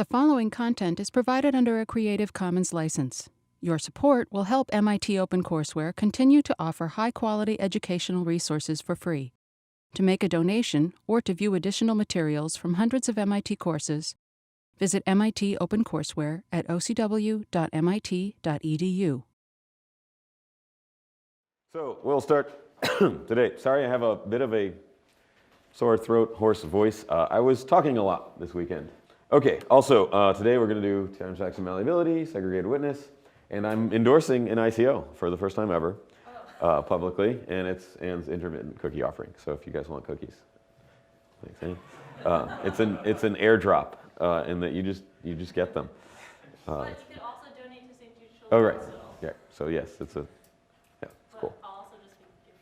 The following content is provided under a Creative Commons license. Your support will help MIT OpenCourseware continue to offer high-quality educational resources for free. To make a donation or to view additional materials from hundreds of MIT courses, visit MIT OpenCourseware at ocw.mit.edu. So we'll start today. Sorry, I have a bit of a sore throat, hoarse voice. I was talking a lot this weekend. Okay, also, today we're going to do transaction malleability, segregated witness, and I'm endorsing an ICO for the first time ever publicly, and it's Anne's intermittent cookie offering. So if you guys want cookies, thanks, Anne. It's an airdrop in that you just get them. But you can also donate to St. Jude Children's Oh, right. Hospital. Yeah, so yes, it's cool. I'll also just give you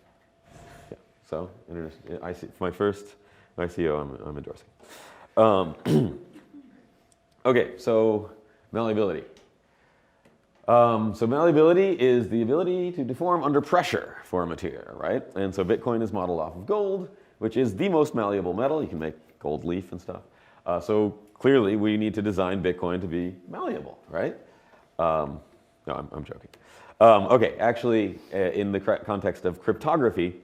that. Yeah, so my first ICO I'm endorsing. Okay, so malleability. So malleability is the ability to deform under pressure for a material, right? And so Bitcoin is modeled off of gold, which is the most malleable metal. You can make gold leaf and stuff. So clearly we need to design Bitcoin to be malleable, right? No, I'm joking. Okay, actually, in the context of cryptography,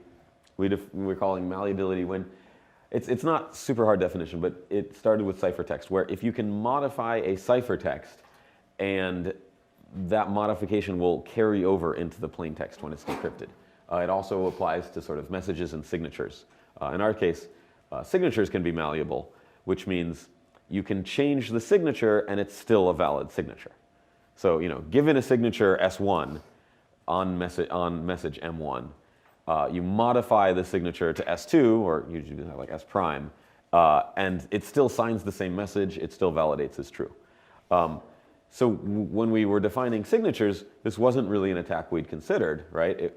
we're calling malleability when it's not super hard definition, but it started with ciphertext, where if you can modify a ciphertext and that modification will carry over into the plain text when it's decrypted. It also applies to sort of messages and signatures. In our case, signatures can be malleable, which means you can change the signature and it's still a valid signature. So, given a signature S1 on message M1, you modify the signature to S2, or usually like S prime, and it still signs the same message. It still validates as true. So when we were defining signatures, this wasn't really an attack we'd considered, right?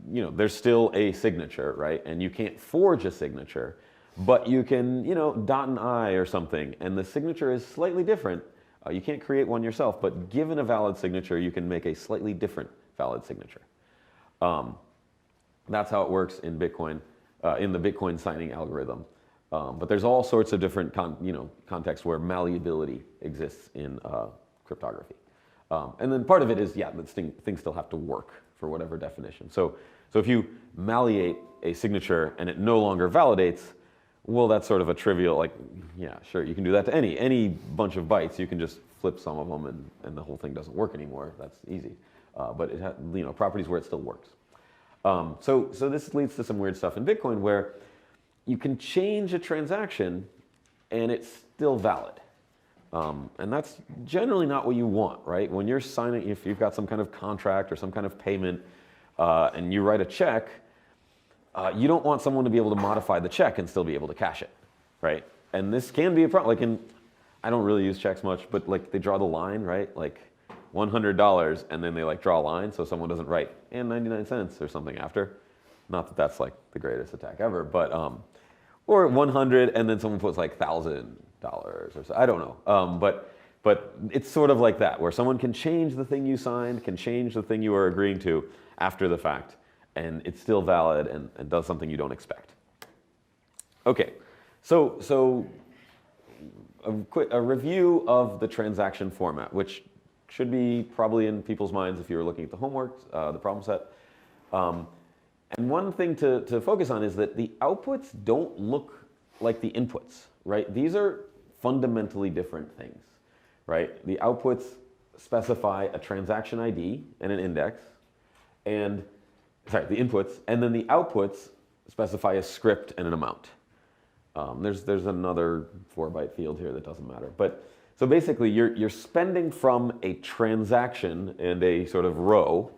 There's still a signature, right? And you can't forge a signature, but you can, dot an I or something, and the signature is slightly different. You can't create one yourself, but given a valid signature, you can make a slightly different valid signature. That's how it works in Bitcoin, in the Bitcoin signing algorithm. But there's all sorts of different contexts where malleability exists in cryptography. And then part of it is, that things still have to work for whatever definition. So if you malleate a signature and it no longer validates, well, that's sort of a trivial, sure, you can do that to any bunch of bytes. You can just flip some of them and the whole thing doesn't work anymore. That's easy. But it has properties where it still works. So this leads to some weird stuff in Bitcoin where you can change a transaction and it's still valid. And that's generally not what you want, right? When you're signing, if you've got some kind of contract or some kind of payment and you write a check, you don't want someone to be able to modify the check and still be able to cash it, right? And this can be a problem. I don't really use checks much, but they draw the line, right? $100, and then they draw a line so someone doesn't write and 99 cents or something after. Not that that's the greatest attack ever, but or 100 and then someone puts $1,000 or so. I don't know. But it's sort of like that, where someone can change the thing you signed, can change the thing you are agreeing to after the fact, and it's still valid and does something you don't expect. Okay, so a review of the transaction format, which should be probably in people's minds if you were looking at the homework, the problem set. And one thing to focus on is that the outputs don't look like the inputs, right? These are fundamentally different things, right? The outputs specify a transaction ID and an index, the inputs, and then the outputs specify a script and an amount. There's another 4-byte field here that doesn't matter, but so basically you're spending from a transaction and a sort of row,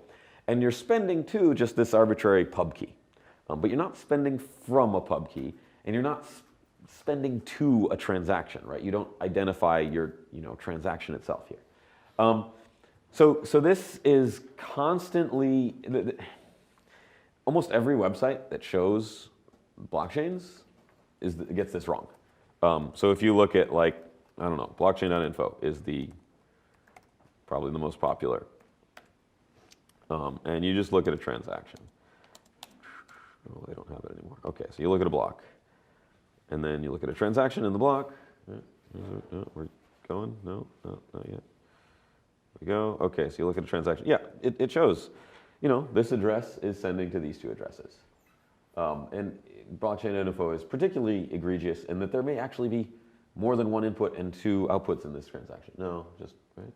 and you're spending to just this arbitrary pub key. But you're not spending from a pub key, and you're not spending to a transaction, right? You don't identify your transaction itself here. So this is constantly, almost every website that shows blockchains gets this wrong. So if you look at blockchain.info is probably the most popular. And you just look at a transaction. Oh, they don't have it anymore. Okay, so you look at a block. And then you look at a transaction in the block. going? No, not yet. There we go. Okay, so you look at a transaction. Yeah, it shows, this address is sending to these two addresses. And blockchain info is particularly egregious in that there may actually be more than one input and two outputs in this transaction. No, just, right?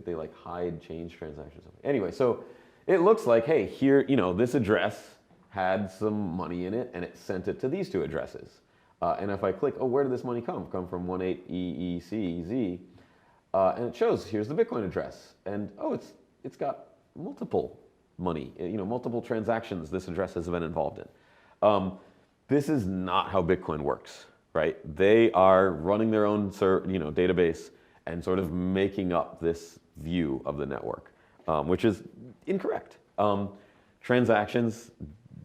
They like hide change transactions. Anyway, so it looks like, hey, here, this address had some money in it and it sent it to these two addresses. And if I click, oh, where did this money come? Come from 18EECZ. And it shows, here's the Bitcoin address. And oh, it's got multiple money, multiple transactions this address has been involved in. This is not how Bitcoin works, right? They are running their own database and sort of making up this view of the network, which is incorrect. Transactions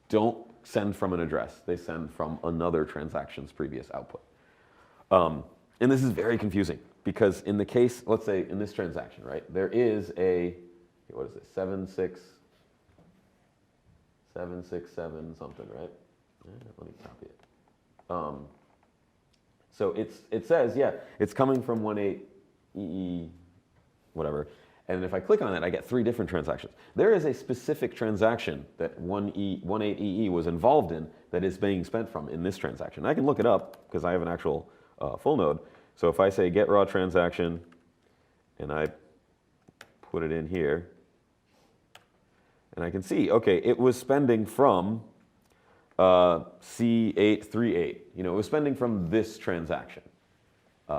don't send from an address. They send from another transaction's previous output. And this is very confusing because in the case, let's say in this transaction, right, there is what is this, 767 something, right? Let me copy it. So it says, yeah, it's coming from 18EE, whatever. And if I click on it, I get 3 different transactions. There is a specific transaction that 18EE was involved in that is being spent from in this transaction. I can look it up because I have an actual full node. So if I say get raw transaction and I put it in here, and I can see, okay, it was spending from C838. It was spending from this transaction,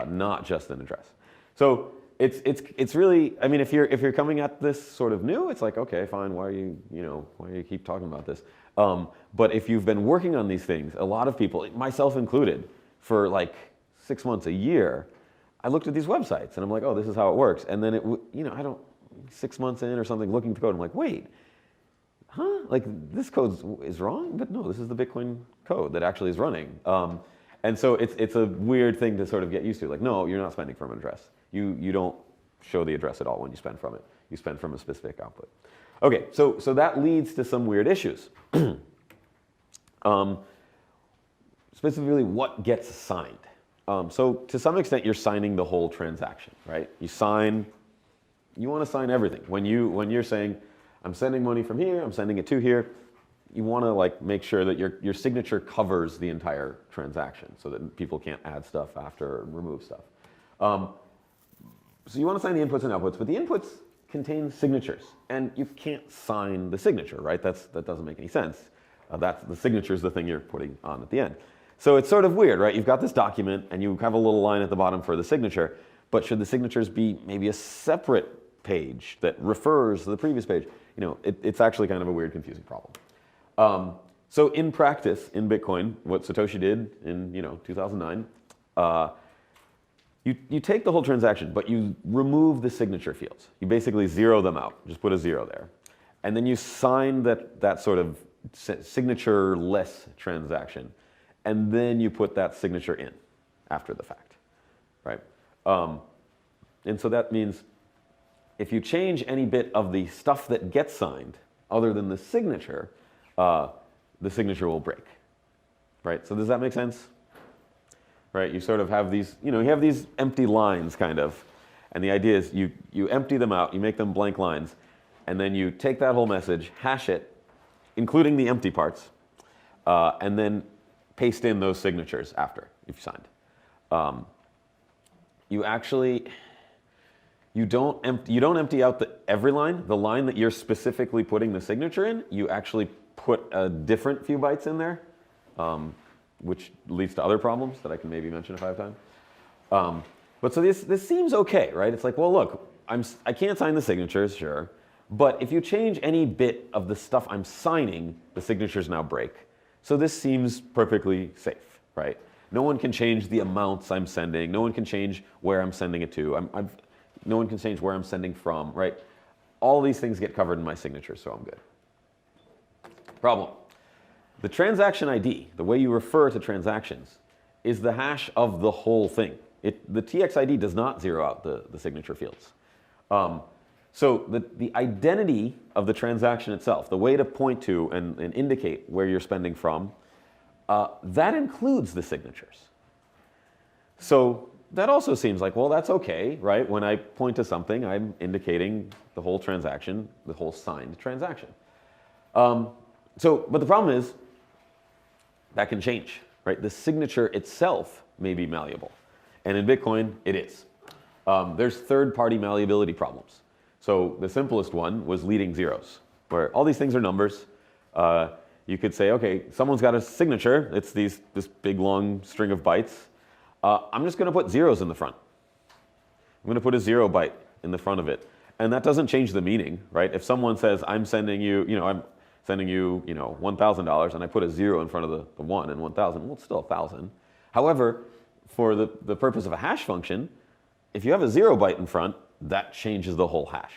not just an address. So it's really, I mean, if you're coming at this sort of new, it's like, okay, fine, why do you keep talking about this? But if you've been working on these things, a lot of people, myself included, for like 6 months, a year, I looked at these websites and I'm like, oh, this is how it works. And then I don't, 6 months in or something, looking at the code, I'm like, wait, huh? Like this code is wrong? But no, this is the Bitcoin code that actually is running. And so it's a weird thing to sort of get used to. Like, no, you're not spending from an address. You don't show the address at all when you spend from it. You spend from a specific output. Okay, so that leads to some weird issues. Specifically, what gets signed? So to some extent, you're signing the whole transaction, right? You want to sign everything. When you're saying, I'm sending money from here, I'm sending it to here, you want to like make sure that your signature covers the entire transaction so that people can't add stuff after or remove stuff. So you want to sign the inputs and outputs, but the inputs contain signatures, and you can't sign the signature, right? That doesn't make any sense. The signature is the thing you're putting on at the end. So it's sort of weird, right? You've got this document, and you have a little line at the bottom for the signature, but should the signatures be maybe a separate page that refers to the previous page? It's actually kind of a weird, confusing problem. So in practice, in Bitcoin, what Satoshi did in 2009, you take the whole transaction, but you remove the signature fields. You basically zero them out. Just put a 0 there. And then you sign that sort of signature-less transaction. And then you put that signature in after the fact, right? And so that means if you change any bit of the stuff that gets signed other than the signature will break, right? So does that make sense? Right, you sort of have these, you have these empty lines kind of, and the idea is you empty them out, you make them blank lines, and then you take that whole message, hash it, including the empty parts, and then paste in those signatures after you've signed. You don't empty out every line. The line that you're specifically putting the signature in, you actually put a different few bytes in there. Which leads to other problems that I can maybe mention if I have time. But so this seems okay, right? It's like, well, look, I can't sign the signatures, sure, but if you change any bit of the stuff I'm signing, the signatures now break. So this seems perfectly safe, right? No one can change the amounts I'm sending. No one can change where I'm sending it to. No one can change where I'm sending from, right? All these things get covered in my signature, so I'm good. Problem. The transaction ID, the way you refer to transactions, is the hash of the whole thing. The TX ID does not zero out the signature fields. So the identity of the transaction itself, the way to point to and indicate where you're spending from, that includes the signatures. So that also seems like, well, that's okay, right? When I point to something, I'm indicating the whole transaction, the whole signed transaction. But the problem is that can change, right? The signature itself may be malleable. And in Bitcoin, it is. There's third-party malleability problems. So the simplest one was leading zeros, where all these things are numbers. You could say, okay, someone's got a signature. It's this big, long string of bytes. I'm just going to put zeros in the front. I'm going to put a 0 byte in the front of it. And that doesn't change the meaning, right? If someone says, I'm sending you, $1,000, and I put a 0 in front of the 1 and 1,000, well, it's still 1,000. However, for the purpose of a hash function, if you have a 0 byte in front, that changes the whole hash.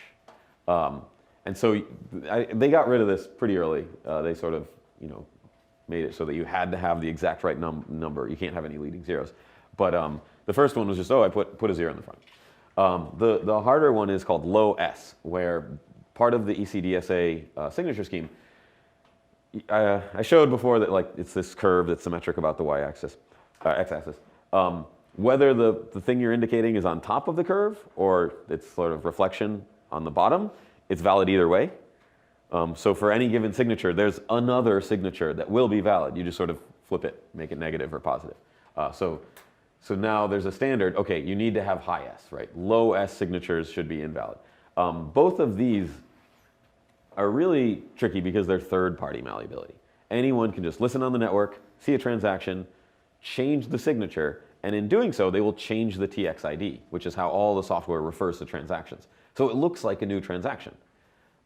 And so they got rid of this pretty early. They sort of, made it so that you had to have the exact right number. You can't have any leading zeros. But the first one was just, I put a 0 in the front. The harder one is called low S, where part of the ECDSA signature scheme, I showed before that it's this curve that's symmetric about the y-axis, x-axis. Whether the thing you're indicating is on top of the curve or it's sort of reflection on the bottom, it's valid either way. So for any given signature, there's another signature that will be valid. You just sort of flip it, make it negative or positive. So now there's a standard, okay, you need to have high S, right? Low S signatures should be invalid. Both of these are really tricky because they're third-party malleability. Anyone can just listen on the network, see a transaction, change the signature, and in doing so, they will change the TXID, which is how all the software refers to transactions. So it looks like a new transaction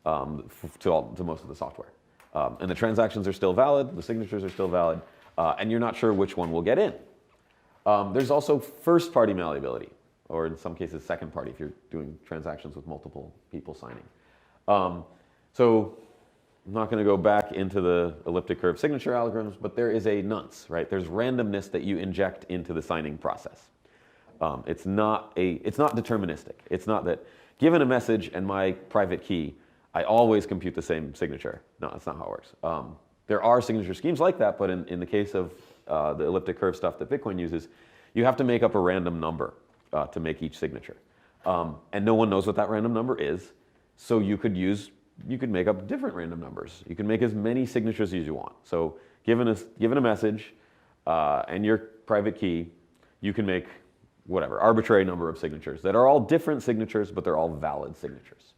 to most of the software. And the transactions are still valid, the signatures are still valid, and you're not sure which one will get in. There's also first-party malleability, or in some cases second-party if you're doing transactions with multiple people signing. So I'm not going to go back into the elliptic curve signature algorithms, but there is a nonce, right? There's randomness that you inject into the signing process. It's not deterministic. It's not that given a message and my private key, I always compute the same signature. No, that's not how it works. There are signature schemes like that, but in the case of the elliptic curve stuff that Bitcoin uses, you have to make up a random number to make each signature. And no one knows what that random number is, so you could make up different random numbers. You can make as many signatures as you want. So given a message and your private key, you can make whatever, arbitrary number of signatures that are all different signatures, but they're all valid signatures.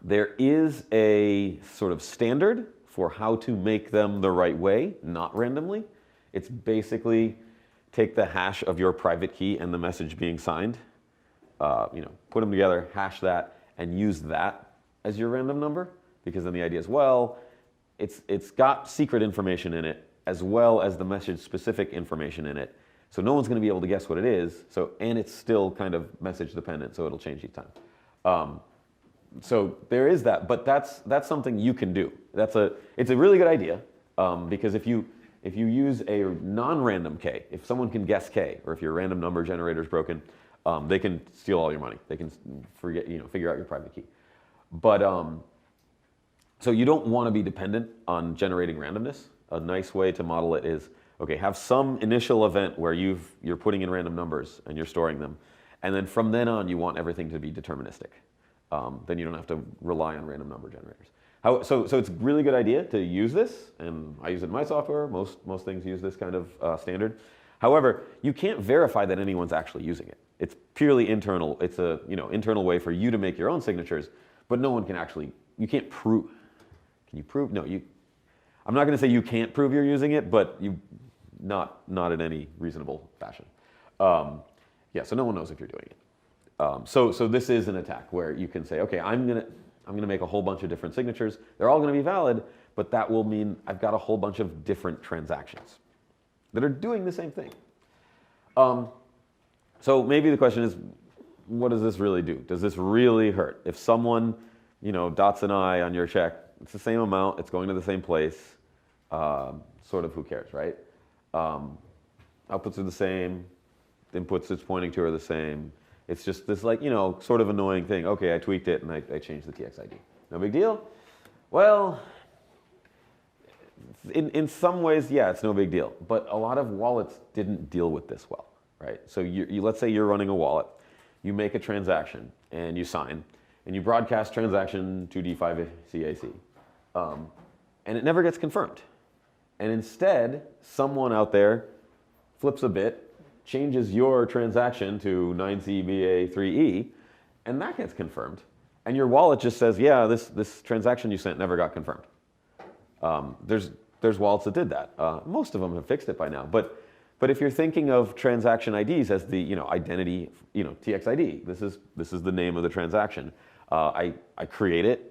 There is a sort of standard for how to make them the right way, not randomly. It's basically take the hash of your private key and the message being signed, put them together, hash that, and use that as your random number, because then the idea is, well, it's got secret information in it as well as the message-specific information in it, so no one's going to be able to guess what it is. And it's still kind of message dependent, so it'll change each time. So there is that, but that's something you can do. It's a really good idea because if you use a non-random K, if someone can guess K, or if your random number generator is broken, they can steal all your money. They can figure out your private key. But so you don't want to be dependent on generating randomness. A nice way to model it is, okay, have some initial event where you're putting in random numbers and you're storing them, and then from then on you want everything to be deterministic. Then you don't have to rely on random number generators. So it's a really good idea to use this, and I use it in my software. Most things use this kind of standard. However, you can't verify that anyone's actually using it. It's purely internal. It's a internal way for you to make your own signatures, but no one can actually. You can't prove. Can you prove? No. I'm not going to say you can't prove you're using it, but not in any reasonable fashion. So no one knows if you're doing it. So this is an attack where you can say, okay, I'm gonna make a whole bunch of different signatures. They're all gonna be valid, but that will mean I've got a whole bunch of different transactions that are doing the same thing. So maybe the question is, what does this really do? Does this really hurt? If someone, dots an I on your check, it's the same amount, it's going to the same place, sort of who cares, right? Outputs are the same, inputs it's pointing to are the same. It's just this sort of annoying thing. Okay, I tweaked it and I changed the TXID. No big deal? Well, in some ways, yeah, it's no big deal. But a lot of wallets didn't deal with this well. right? So let's say you're running a wallet, you make a transaction and you sign, and you broadcast transaction to D5CAC, and it never gets confirmed. And instead, someone out there flips a bit, changes your transaction to 9CBA3E, and that gets confirmed. And your wallet just says, yeah, this transaction you sent never got confirmed. There's wallets that did that. Most of them have fixed it by now. But if you're thinking of transaction IDs as the identity, TXID, this is the name of the transaction. I create it.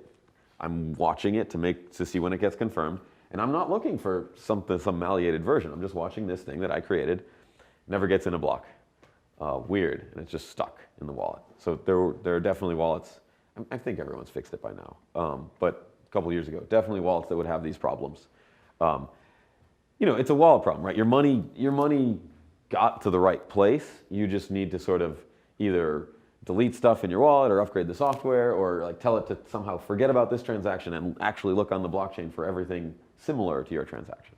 I'm watching it to see when it gets confirmed. And I'm not looking for some malleated version. I'm just watching this thing that I created. Never gets in a block. Weird, and it's just stuck in the wallet. So there are definitely wallets. I think everyone's fixed it by now. But a couple years ago, definitely wallets that would have these problems. It's a wallet problem, right? Your money got to the right place. You just need to sort of either delete stuff in your wallet or upgrade the software or tell it to somehow forget about this transaction and actually look on the blockchain for everything similar to your transaction.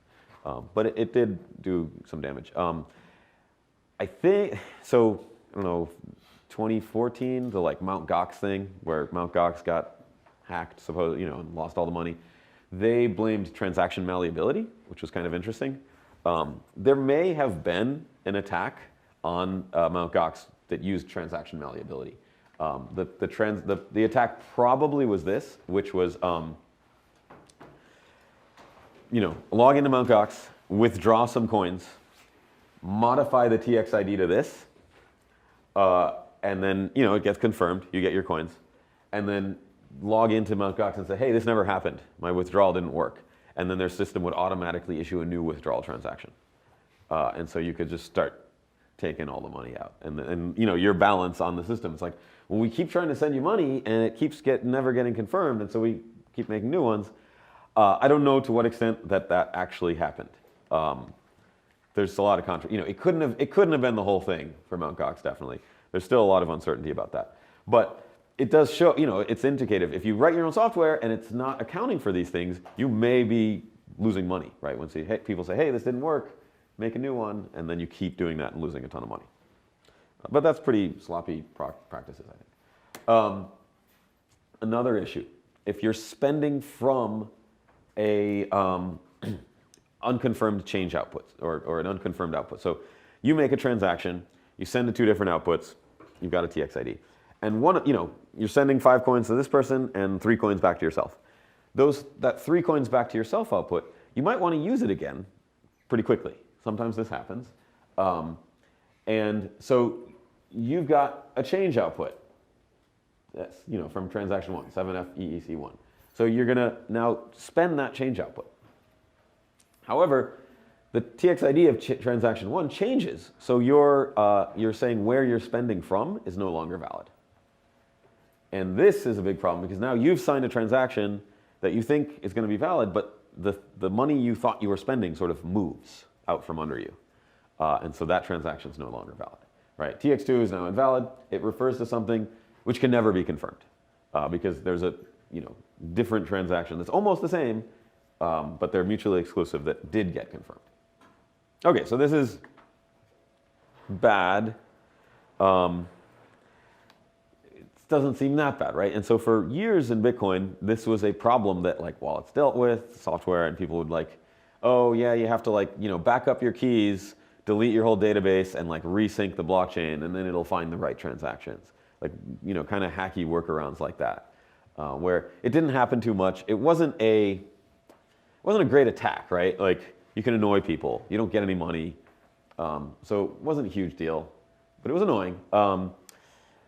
But it did do some damage. I think, so, I don't know, 2014, the Mt. Gox thing, where Mt. Gox got hacked, and lost all the money. They blamed transaction malleability, which was kind of interesting. There may have been an attack on Mt. Gox that used transaction malleability. The attack probably was this, which was, log into Mt. Gox, withdraw some coins, modify the TXID to this, and then it gets confirmed, you get your coins, and then log into Mt. Gox and say, hey, this never happened, my withdrawal didn't work, and then their system would automatically issue a new withdrawal transaction, and so you could just start taking all the money out, and your balance on the system. It's like, well, we keep trying to send you money, and it keeps never getting confirmed, and so we keep making new ones. I don't know to what extent that actually happened. There's a lot of controversy. It couldn't have been the whole thing for Mt. Gox, definitely. There's still a lot of uncertainty about that. But it does show, it's indicative. If you write your own software and it's not accounting for these things, you may be losing money, right? When people say, hey, this didn't work, make a new one, and then you keep doing that and losing a ton of money. But that's pretty sloppy practices, I think. Another issue, if you're spending from a unconfirmed change output or an unconfirmed output. So you make a transaction, you send to two different outputs, you've got a TXID. And you're sending 5 coins to this person and 3 coins back to yourself. That 3 coins back to yourself output, you might want to use it again pretty quickly. Sometimes this happens. And so you've got a change output. That's, from transaction 1, 7FEEC1. So you're going to now spend that change output. However, the TXID of transaction 1 changes. So you're saying where you're spending from is no longer valid. And this is a big problem because now you've signed a transaction that you think is going to be valid, but the money you thought you were spending sort of moves out from under you. And so that transaction is no longer valid. Right? TX2 is now invalid. It refers to something which can never be confirmed because there's a different transaction that's almost the same, but they're mutually exclusive that did get confirmed. Okay, so this is bad. It doesn't seem that bad, right? And so for years in Bitcoin, this was a problem that wallets dealt with, software, and people would oh yeah, you have to back up your keys, delete your whole database, and resync the blockchain, and then it'll find the right transactions. Kind of hacky workarounds like that, where it didn't happen too much. It wasn't a great attack, right? You can annoy people. You don't get any money. So it wasn't a huge deal, but it was annoying.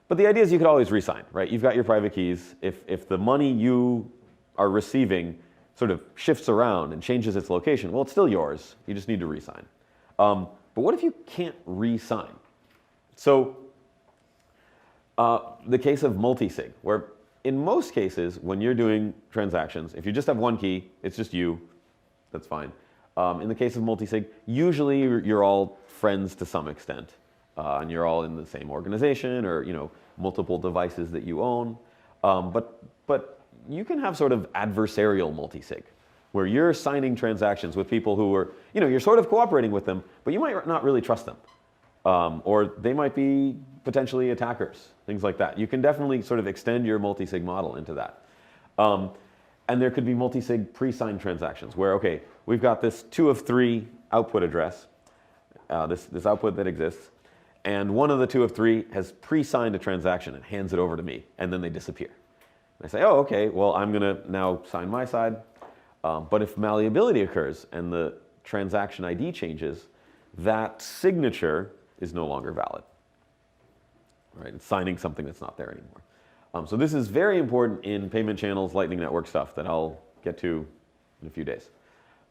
But the idea is you could always resign, right? You've got your private keys. If the money you are receiving sort of shifts around and changes its location, well, it's still yours. You just need to resign. But what if you can't resign? So the case of multi-sig, where in most cases, when you're doing transactions, if you just have one key, it's just you, that's fine. In the case of multi-sig, usually you're all friends to some extent, and you're all in the same organization or multiple devices that you own. But you can have sort of adversarial multi-sig, where you're signing transactions with people who are, you're sort of cooperating with them, but you might not really trust them. Or they might be potentially attackers, things like that. You can definitely sort of extend your multi-sig model into that. And there could be multi-sig pre-signed transactions where, okay, we've got this 2 of 3 output address, this output that exists, and one of the 2 of 3 has pre-signed a transaction and hands it over to me, and then they disappear. And I say, oh, okay, well, I'm going to now sign my side. But if malleability occurs and the transaction ID changes, that signature is no longer valid. Right? It's signing something that's not there anymore. So this is very important in payment channels, Lightning Network stuff that I'll get to in a few days.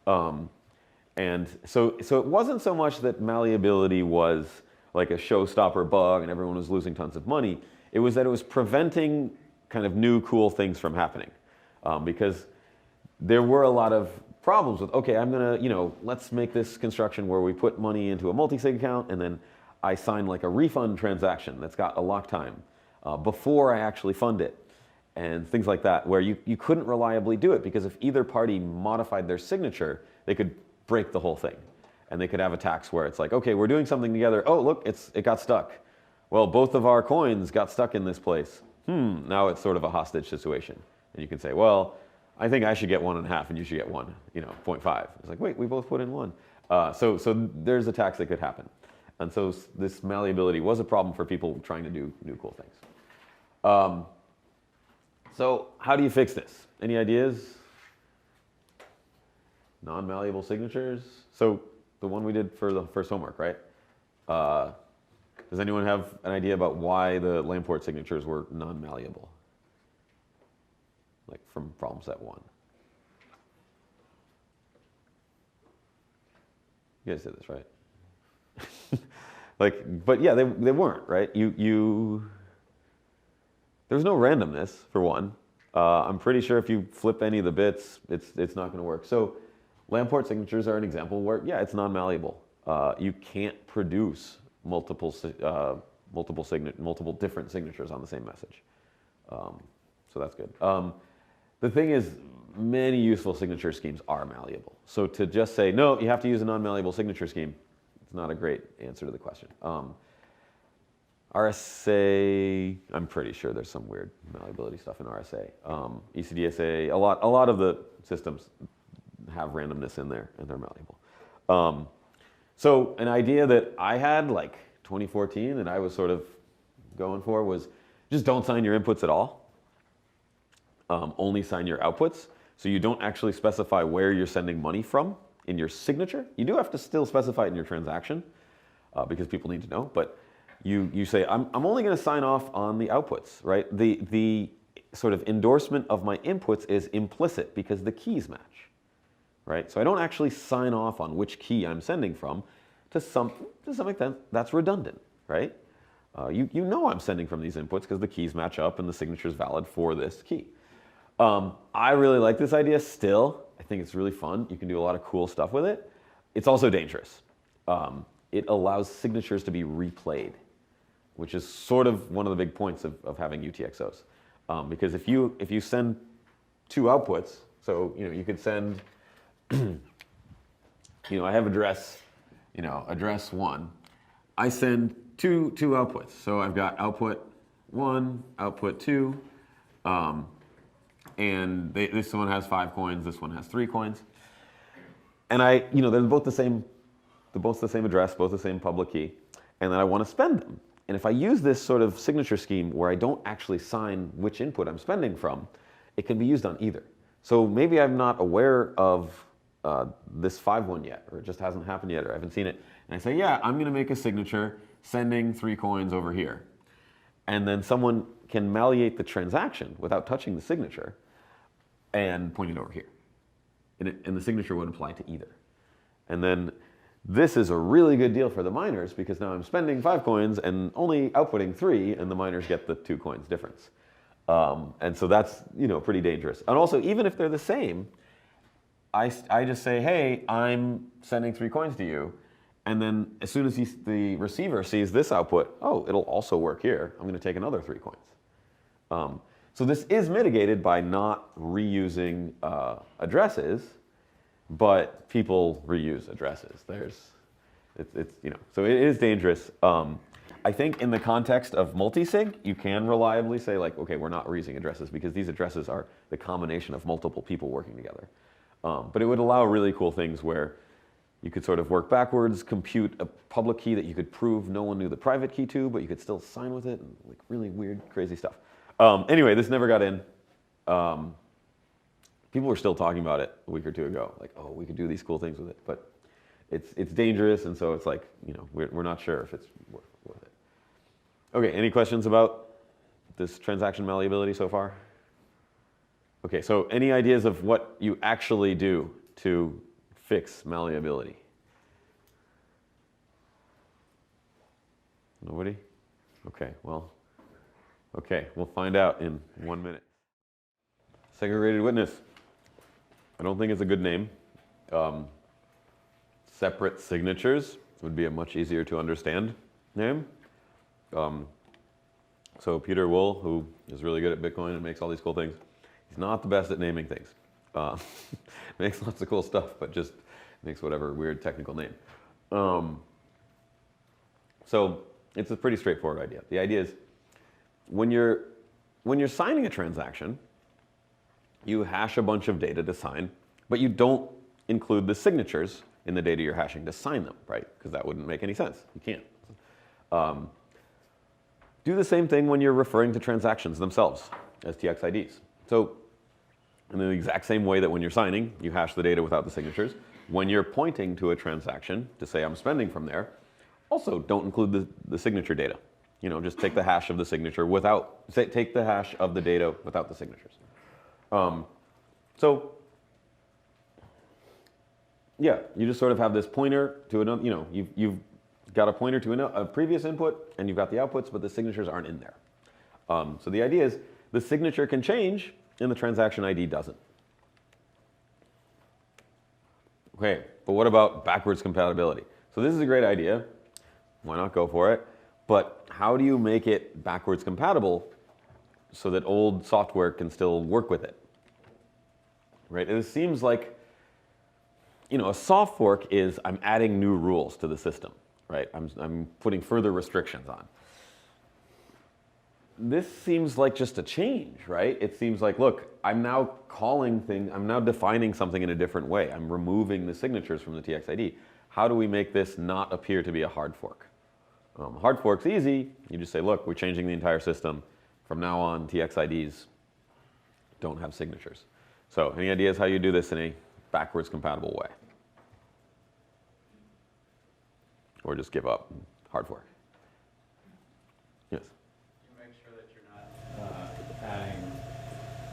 And so it wasn't so much that malleability was like a showstopper bug and everyone was losing tons of money. It was that it was preventing kind of new cool things from happening. Because there were a lot of problems with, okay, I'm gonna, let's make this construction where we put money into a multi-sig account and then I sign like a refund transaction that's got a lock time before I actually fund it, and things like that, where you couldn't reliably do it because if either party modified their signature, they could break the whole thing. And they could have attacks where it's like, okay, we're doing something together. Oh, look, it got stuck. Well, both of our coins got stuck in this place. Now it's sort of a hostage situation. And you can say, well, I think I should get 1.5 and you should get 0.5. It's like, wait, we both put in 1. So there's attacks that could happen. And so this malleability was a problem for people trying to do new cool things. So how do you fix this? Any ideas? Non-malleable signatures. So the one we did for the first homework, right? Does anyone have an idea about why the Lamport signatures were non-malleable? Like from problem set 1. You guys did this, right? But yeah, they weren't, right? There's no randomness, for one. I'm pretty sure if you flip any of the bits, it's not going to work. So Lamport signatures are an example where, yeah, it's non-malleable. You can't produce multiple different signatures on the same message. So that's good. The thing is, many useful signature schemes are malleable. So to just say, no, you have to use a non-malleable signature scheme, it's not a great answer to the question. RSA, I'm pretty sure there's some weird malleability stuff in RSA. ECDSA, a lot of the systems have randomness in there, and they're malleable. So an idea that I had like 2014 and I was sort of going for was just don't sign your inputs at all. Only sign your outputs. So you don't actually specify where you're sending money from in your signature. You do have to still specify it in your transaction because people need to know. But you say, I'm only going to sign off on the outputs, right? The sort of endorsement of my inputs is implicit because the keys match, right? So I don't actually sign off on which key I'm sending from. To some extent, that's redundant, right? You know I'm sending from these inputs because the keys match up and the signature is valid for this key. I really like this idea still. I think it's really fun. You can do a lot of cool stuff with it. It's also dangerous. It allows signatures to be replayed, which is sort of one of the big points of having UTXOs. Because if you send 2 outputs, so you could send, I have address 1. I send two outputs. So I've got output 1, output 2. And this one has 5 coins, this one has 3 coins. And they're both the same address, both the same public key, and then I want to spend them. And if I use this sort of signature scheme where I don't actually sign which input I'm spending from, it can be used on either. So maybe I'm not aware of this 5 one yet, or it just hasn't happened yet, or I haven't seen it. And I say, yeah, I'm going to make a signature sending 3 coins over here. And then someone can malleate the transaction without touching the signature and point it over here. And the signature would apply to either. And then this is a really good deal for the miners because now I'm spending 5 coins and only outputting 3, and the miners get the 2 coins difference. And so that's pretty dangerous. And also, even if they're the same, I just say, hey, I'm sending 3 coins to you. And then as soon as the receiver sees this output, oh, it'll also work here. I'm going to take another 3 coins. So this is mitigated by not reusing addresses, but people reuse addresses. So it is dangerous. I think in the context of multisig, you can reliably say like, okay, we're not reusing addresses because these addresses are the combination of multiple people working together. But it would allow really cool things where you could sort of work backwards, compute a public key that you could prove no one knew the private key to, but you could still sign with it, and like really weird, crazy stuff. Anyway, this never got in. People were still talking about it a week or two ago, like, oh, we could do these cool things with it, but it's dangerous, and so it's like, we're not sure if it's worth it. Okay, any questions about this transaction malleability so far? Okay, so any ideas of what you actually do to fix malleability? Nobody? Okay, we'll find out in 1 minute. Segregated witness. I don't think it's a good name. Separate signatures would be a much easier to understand name. So Peter Wool, who is really good at Bitcoin and makes all these cool things, he's not the best at naming things. Makes lots of cool stuff, but just makes whatever weird technical name. So it's a pretty straightforward idea. The idea is when you're signing a transaction, you hash a bunch of data to sign, but you don't include the signatures in the data you're hashing to sign them, right? Because that wouldn't make any sense. You can't. Do the same thing when you're referring to transactions themselves as TXIDs. So in the exact same way that when you're signing, you hash the data without the signatures, when you're pointing to a transaction to say I'm spending from there, also don't include the signature data. Just take the hash of the signature take the hash of the data without the signatures. So yeah, you just sort of have this pointer to another, you've got a pointer to a previous input and you've got the outputs, but the signatures aren't in there. So the idea is the signature can change and the transaction ID doesn't. Okay, but what about backwards compatibility? So this is a great idea. Why not go for it? But how do you make it backwards compatible so that old software can still work with it? Right? It seems like, a soft fork is I'm adding new rules to the system, right? I'm putting further restrictions on. This seems like just a change, right? It seems like, look, I'm now defining something in a different way. I'm removing the signatures from the TXID. How do we make this not appear to be a hard fork? Hard fork's easy. You just say, look, we're changing the entire system. From now on, TXIDs don't have signatures. So any ideas how you do this in a backwards compatible way? Or just give up, hard fork? Yes? You make sure that you're not adding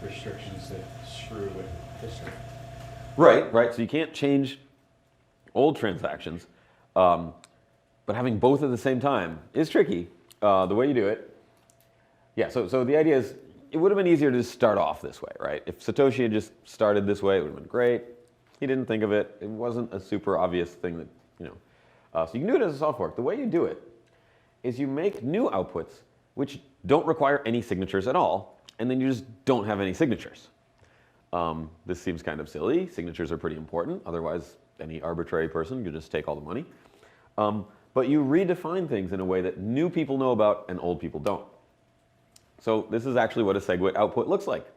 restrictions that screw with history. Right. So you can't change old transactions, but having both at the same time is tricky. The way you do it, yeah, so the idea is it would have been easier to just start off this way, right? If Satoshi had just started this way, it would have been great. He didn't think of it. It wasn't a super obvious thing that, so you can do it as a soft fork. The way you do it is you make new outputs which don't require any signatures at all, and then you just don't have any signatures. This seems kind of silly. Signatures are pretty important. Otherwise, any arbitrary person could just take all the money. But you redefine things in a way that new people know about and old people don't. So this is actually what a SegWit output looks like.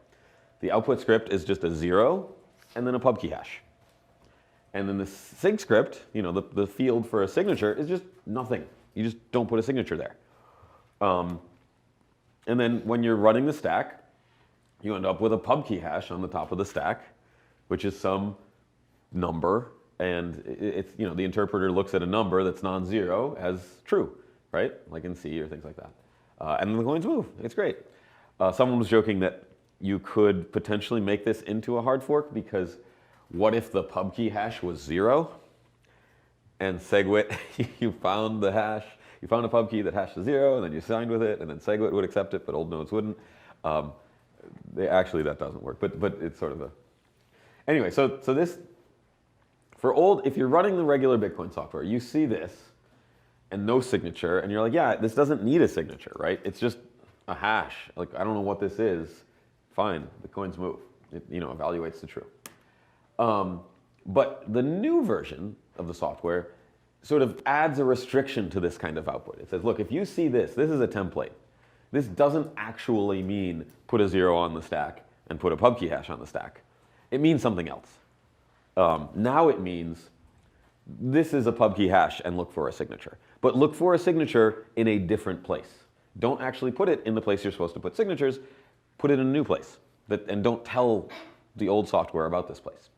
The output script is just a 0 and then a pub key hash. And then the sig script, the field for a signature is just nothing. You just don't put a signature there. And then when you're running the stack, you end up with a pub key hash on the top of the stack, which is some number. And it's, the interpreter looks at a number that's non-zero as true, right? Like in C or things like that. And then the coins move. It's great. Someone was joking that you could potentially make this into a hard fork because what if the pub key hash was 0? And SegWit, you found the hash, you found a pub key that hashed to 0, and then you signed with it, and then SegWit would accept it, but old nodes wouldn't. Actually, that doesn't work, but it's sort of a... Anyway, so this, if you're running the regular Bitcoin software, you see this, and no signature, and you're like, yeah, this doesn't need a signature, right? It's just a hash. Like, I don't know what this is. Fine, the coins move. It, evaluates to true. But the new version of the software sort of adds a restriction to this kind of output. It says, look, if you see this is a template. This doesn't actually mean put a 0 on the stack and put a pub key hash on the stack. It means something else. Now it means this is a pub key hash and look for a signature. But look for a signature in a different place. Don't actually put it in the place you're supposed to put signatures. Put it in a new place. And don't tell the old software about this place.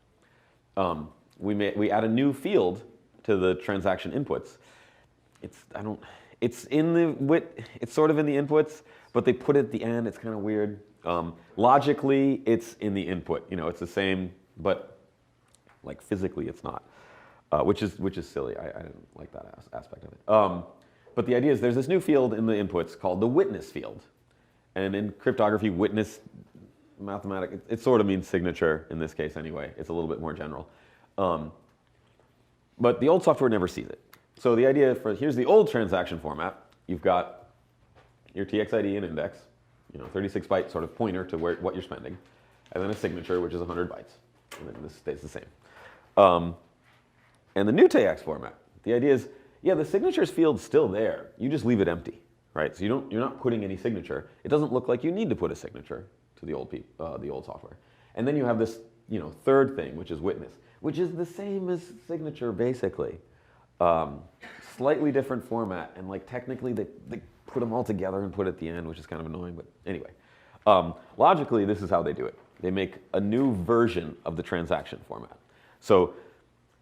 We add a new field to the transaction inputs. It's sort of in the inputs, but they put it at the end. It's kind of weird. Logically, it's in the input. It's the same, but like physically, it's not, which is silly. I didn't like that aspect of it. But the idea is there's this new field in the inputs called the witness field, and in cryptography, witness mathematics it sort of means signature in this case anyway. It's a little bit more general, but the old software never sees it. So the idea here's the old transaction format. You've got your TXID and index, 36-byte sort of pointer to what you're spending, and then a signature, which is 100 bytes. And then this stays the same. And the new TX format, the idea is, yeah, the signatures field's still there. You just leave it empty, right? So you're not putting any signature. It doesn't look like you need to put a signature to the old software. And then you have this, third thing, which is witness, which is the same as signature basically. Slightly different format, and like technically they put them all together and put it at the end, which is kind of annoying, but anyway. Logically, this is how they do it. They make a new version of the transaction format. So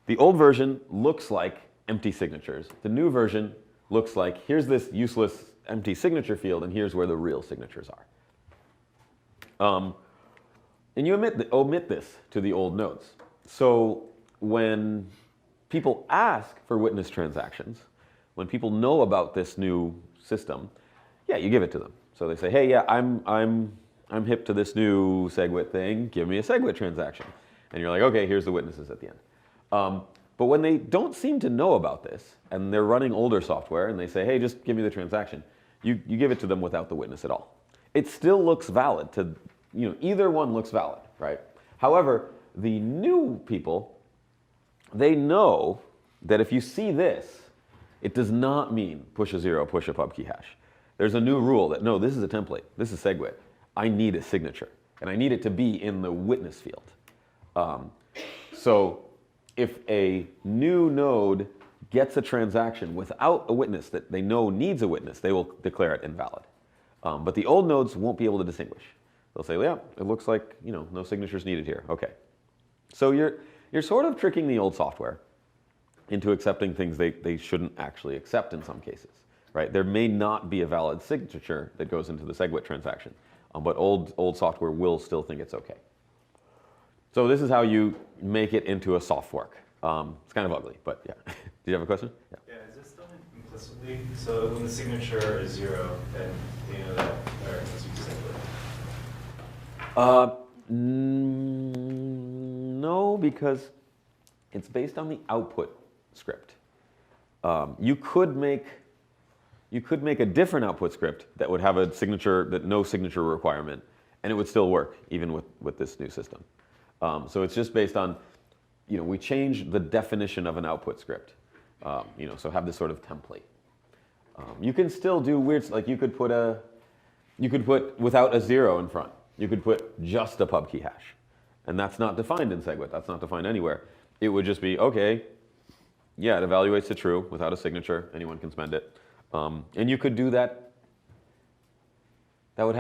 the old version looks like empty signatures. The new version looks like, here's this useless empty signature field, and here's where the real signatures are. And you omit this to the old nodes. So when people ask for witness transactions, when people know about this new system, yeah, you give it to them. So they say, hey, yeah, I'm hip to this new SegWit thing. Give me a SegWit transaction. And you're like, okay, here's the witnesses at the end. But when they don't seem to know about this, and they're running older software, and they say, hey, just give me the transaction, you give it to them without the witness at all. It still looks valid to, either one looks valid, right? However, the new people, they know that if you see this, it does not mean push a 0, push a pub key hash. There's a new rule that, no, this is a template. This is SegWit. I need a signature, and I need it to be in the witness field. So if a new node gets a transaction without a witness that they know needs a witness, they will declare it invalid. But the old nodes won't be able to distinguish. They'll say, yeah, it looks like no signatures needed here. Okay. So you're sort of tricking the old software into accepting things they shouldn't actually accept in some cases. Right? There may not be a valid signature that goes into the SegWit transaction, but old software will still think it's okay. So this is how you make it into a soft fork. It's kind of ugly, but yeah. Did you have a question? Yeah. Yeah, is this done implicitly? So when the signature is 0, then you know that, or as you said, no, because it's based on the output script. You could make a different output script that would have a signature, no signature requirement, and it would still work even with this new system. So it's just based on, we changed the definition of an output script. So have this sort of template. You can still do weird, like you could put without a 0 in front. You could put just a pub key hash, and that's not defined in SegWit. That's not defined anywhere. It would just be okay. Yeah, it evaluates to true without a signature. Anyone can spend it. And you could do that. That would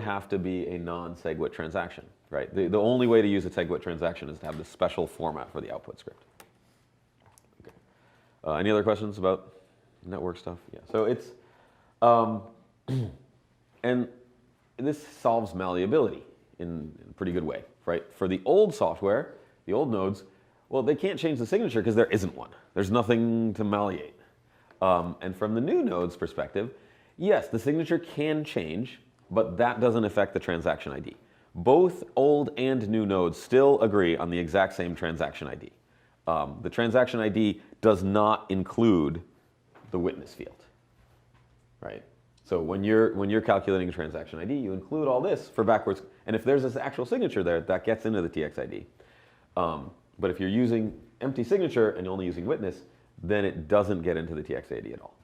have to be a non-SegWit transaction, right? The only way to use a SegWit transaction is to have this special format for the output script. Okay. Any other questions about network stuff? Yeah. So it's, and this solves malleability in a pretty good way, right? For the old software, the old nodes, well, they can't change the signature because there isn't one. There's nothing to malleate. And from the new node's perspective, yes, the signature can change, but that doesn't affect the transaction ID. Both old and new nodes still agree on the exact same transaction ID. The transaction ID does not include the witness field, right? So when you're calculating a transaction ID, you include all this for backwards, and if there's this actual signature there, that gets into the TXID. But if you're using empty signature and only using witness, then it doesn't get into the TX80 at all.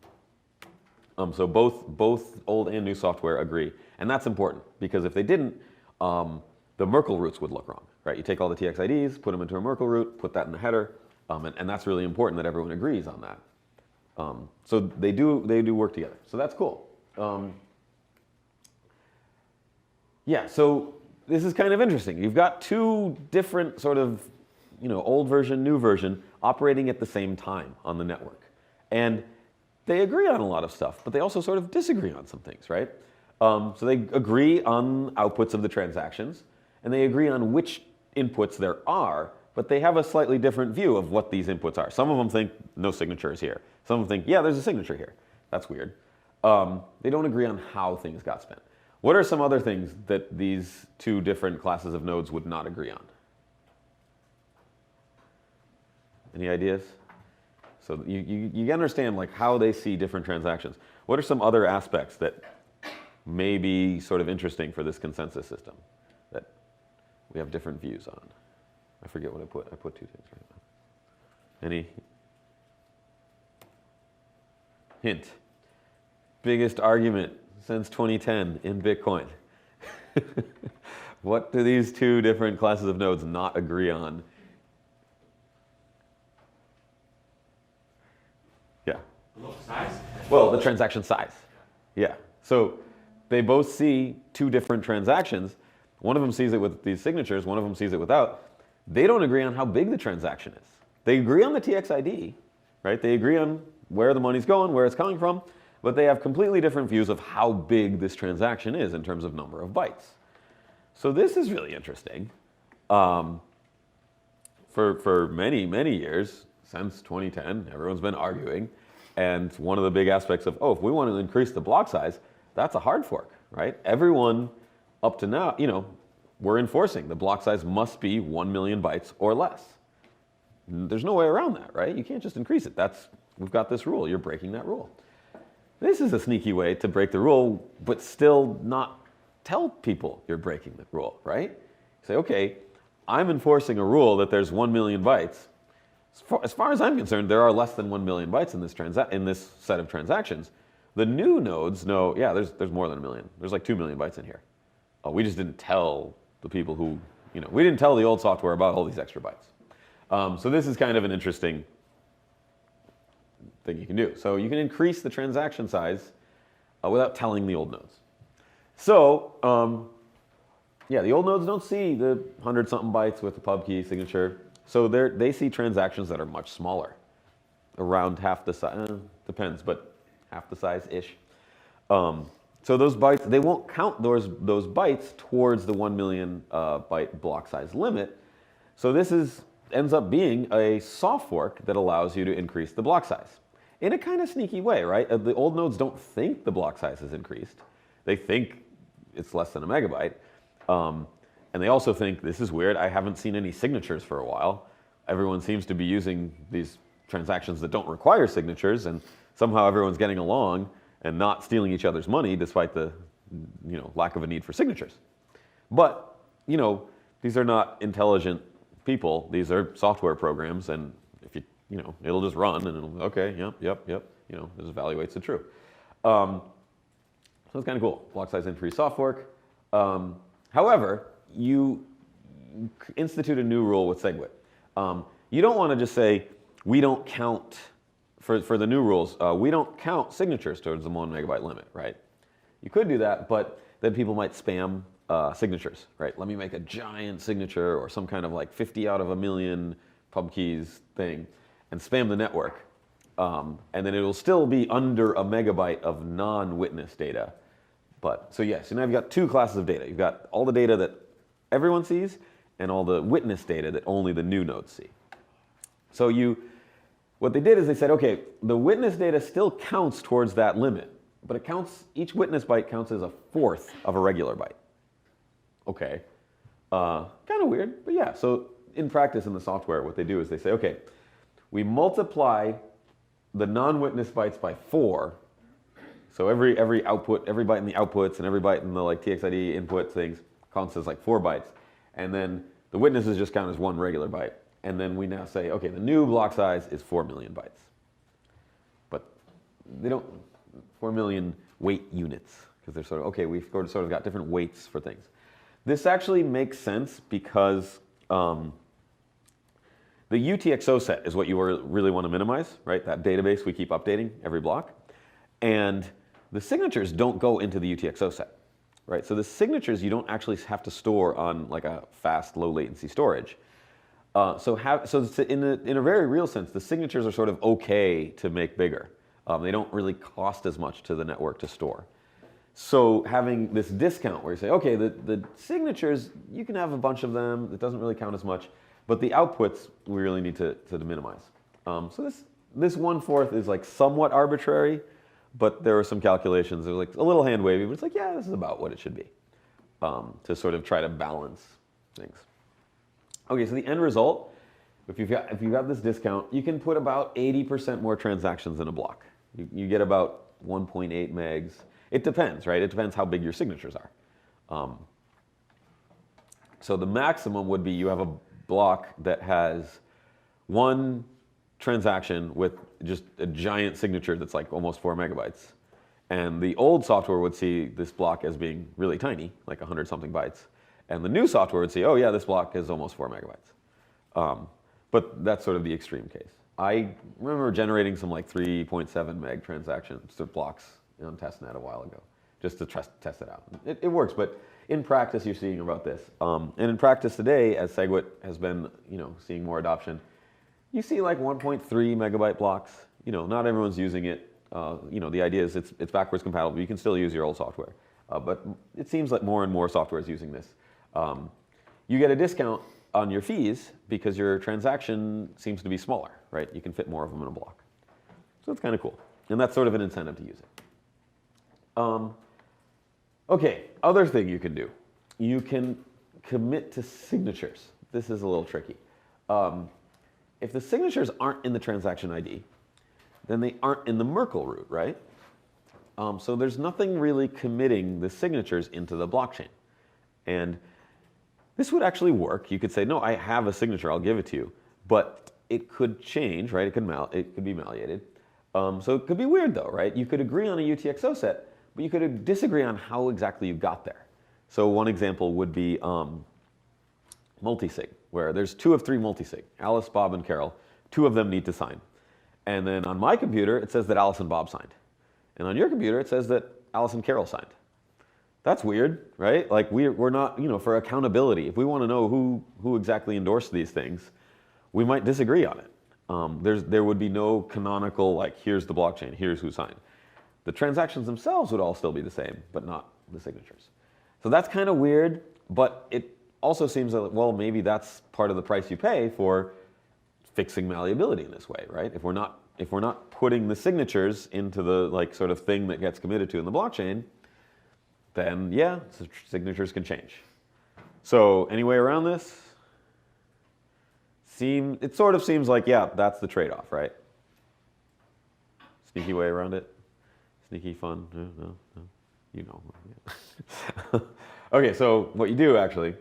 So both old and new software agree, and that's important because if they didn't, the Merkle roots would look wrong, right? You take all the TX-IDs, put them into a Merkle root, put that in the header, and that's really important that everyone agrees on that. So they do work together. So that's cool. Yeah, so this is kind of interesting. You've got two different sort of, old version, new version operating at the same time on the network. And they agree on a lot of stuff, but they also sort of disagree on some things, right? So they agree on outputs of the transactions, and they agree on which inputs there are, but they have a slightly different view of what these inputs are. Some of them think no signature is here. Some of them think, yeah, there's a signature here. That's weird. They don't agree on how things got spent. What are some other things that these two different classes of nodes would not agree on? Any ideas? So you understand like how they see different transactions. What are some other aspects that may be sort of interesting for this consensus system that we have different views on? I forget what I put. I put two things right now. Any hint? Biggest argument since 2010 in Bitcoin. What do these two different classes of nodes not agree on? Yeah. Size? Well, the transaction size. Yeah. So they both see two different transactions. One of them sees it with these signatures, one of them sees it without. They don't agree on how big the transaction is. They agree on the TXID, right? They agree on where the money's going, where it's coming from, but they have completely different views of how big this transaction is in terms of number of bytes. So this is really interesting. For many, many years, since 2010, everyone's been arguing. And one of the big aspects of, if we want to increase the block size, that's a hard fork, right? Everyone up to now, we're enforcing the block size must be 1 million bytes or less. There's no way around that, right? You can't just increase it. We've got this rule. You're breaking that rule. This is a sneaky way to break the rule, but still not tell people you're breaking the rule, right? Say, okay, I'm enforcing a rule that there's 1 million bytes. As far as I'm concerned, there are less than 1 million bytes in this set of transactions. The new nodes know, yeah, there's more than 1 million. There's like 2 million bytes in here. We just didn't tell the people who, we didn't tell the old software about all these extra bytes. So this is kind of an interesting thing you can do. So you can increase the transaction size without telling the old nodes. So yeah, the old nodes don't see the 100-something bytes with the pub key signature. So they see transactions that are much smaller, around half the size, depends, but half the size-ish. So those bytes, they won't count those bytes towards the 1 million byte block size limit. So this ends up being a soft fork that allows you to increase the block size. In a kind of sneaky way, right? The old nodes don't think the block size is increased. They think it's less than a megabyte. And they also think, this is weird, I haven't seen any signatures for a while. Everyone seems to be using these transactions that don't require signatures, and somehow everyone's getting along and not stealing each other's money despite the lack of a need for signatures. But these are not intelligent people. These are software programs, and if it'll just run and it'll, okay, yep, this evaluates it true. So it's kind of cool. Block size increase soft fork. However, you institute a new rule with SegWit. You don't want to just say, we don't count, for the new rules, we don't count signatures towards the 1 megabyte limit, right? You could do that, but then people might spam signatures, right? Let me make a giant signature or some kind of like 50 out of a million pub keys thing and spam the network. And then it'll still be under a megabyte of non-witness data. So yes, now you've got two classes of data. You've got all the data that everyone sees and all the witness data that only the new nodes see. So what they did is they said, okay, the witness data still counts towards that limit, but each witness byte counts as a fourth of a regular byte. Okay, kind of weird, but yeah. So in practice in the software, what they do is they say, okay, we multiply the non-witness bytes by 4. So every output, every byte in the outputs and every byte in the like TXID input things counts as like 4 bytes. And then the witnesses just count as 1 regular byte. And then we now say, okay, the new block size is 4 million bytes. 4 million weight units, because they're sort of, okay, we've sort of got different weights for things. This actually makes sense because the UTXO set is what you really want to minimize, right? That database we keep updating every block. And the signatures don't go into the UTXO set, right? So the signatures you don't actually have to store on like a fast, low latency storage. So in a very real sense, the signatures are sort of okay to make bigger. They don't really cost as much to the network to store. So having this discount where you say, okay, the signatures, you can have a bunch of them, it doesn't really count as much, but the outputs we really need to minimize. So this 1/4 is like somewhat arbitrary, but there are some calculations. There's like a little hand wavy, but it's like, yeah, this is about what it should be, to sort of try to balance things. Okay, so the end result, if you've got this discount, you can put about 80% more transactions in a block. You get about 1.8 megs. It depends, right? It depends how big your signatures are. So the maximum would be you have a block that has one transaction with just a giant signature that's like almost 4 megabytes. And the old software would see this block as being really tiny, like 100-something bytes. And the new software would see, oh yeah, this block is almost 4 megabytes. But that's sort of the extreme case. I remember generating some like 3.7 meg transactions to blocks on testnet a while ago, just to test it out. It works, but in practice you're seeing about this. And in practice today, as SegWit has been seeing more adoption, you see like 1.3 megabyte blocks. Not everyone's using it. The idea is it's backwards compatible. You can still use your old software. But it seems like more and more software is using this. You get a discount on your fees because your transaction seems to be smaller, right? You can fit more of them in a block. So it's kind of cool. And that's sort of an incentive to use it. Okay, other thing you can do. You can commit to signatures. This is a little tricky. If the signatures aren't in the transaction ID, then they aren't in the Merkle root, right? So there's nothing really committing the signatures into the blockchain. And this would actually work. You could say, no, I have a signature, I'll give it to you. But it could change, right? It could be malleated. So it could be weird though, right? You could agree on a UTXO set, but you could disagree on how exactly you got there. So one example would be multisig, where there's 2 of 3 multisig, Alice, Bob, and Carol. 2 of them need to sign. And then on my computer, it says that Alice and Bob signed. And on your computer, it says that Alice and Carol signed. That's weird, right? Like we're not, for accountability, if we want to know who exactly endorsed these things, we might disagree on it. There would be no canonical, like, here's the blockchain, here's who signed. The transactions themselves would all still be the same, but not the signatures. So that's kind of weird, but it also seems that, well, maybe that's part of the price you pay for fixing malleability in this way, right? If we're not putting the signatures into the sort of thing that gets committed to in the blockchain, then yeah, signatures can change. So any way around this? It sort of seems like, yeah, that's the trade-off, right? Sneaky way around it? Sneaky fun? No. You know. Yeah. Okay, so what you do actually,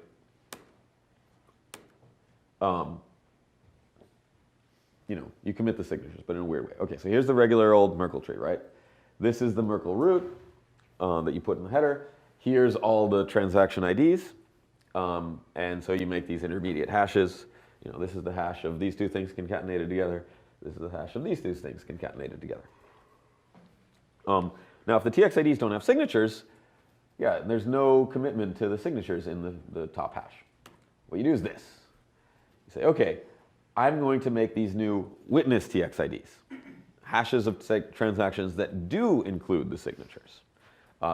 you commit the signatures, but in a weird way. Okay, so here's the regular old Merkle tree, right? This is the Merkle root that you put in the header. Here's all the transaction IDs. And so you make these intermediate hashes. This is the hash of these 2 things concatenated together. This is the hash of these 2 things concatenated together. Now, if the TX IDs don't have signatures, yeah, there's no commitment to the signatures in the top hash. What you do is this. You say, okay, I'm going to make these new witness TX IDs, hashes of transactions that do include the signatures.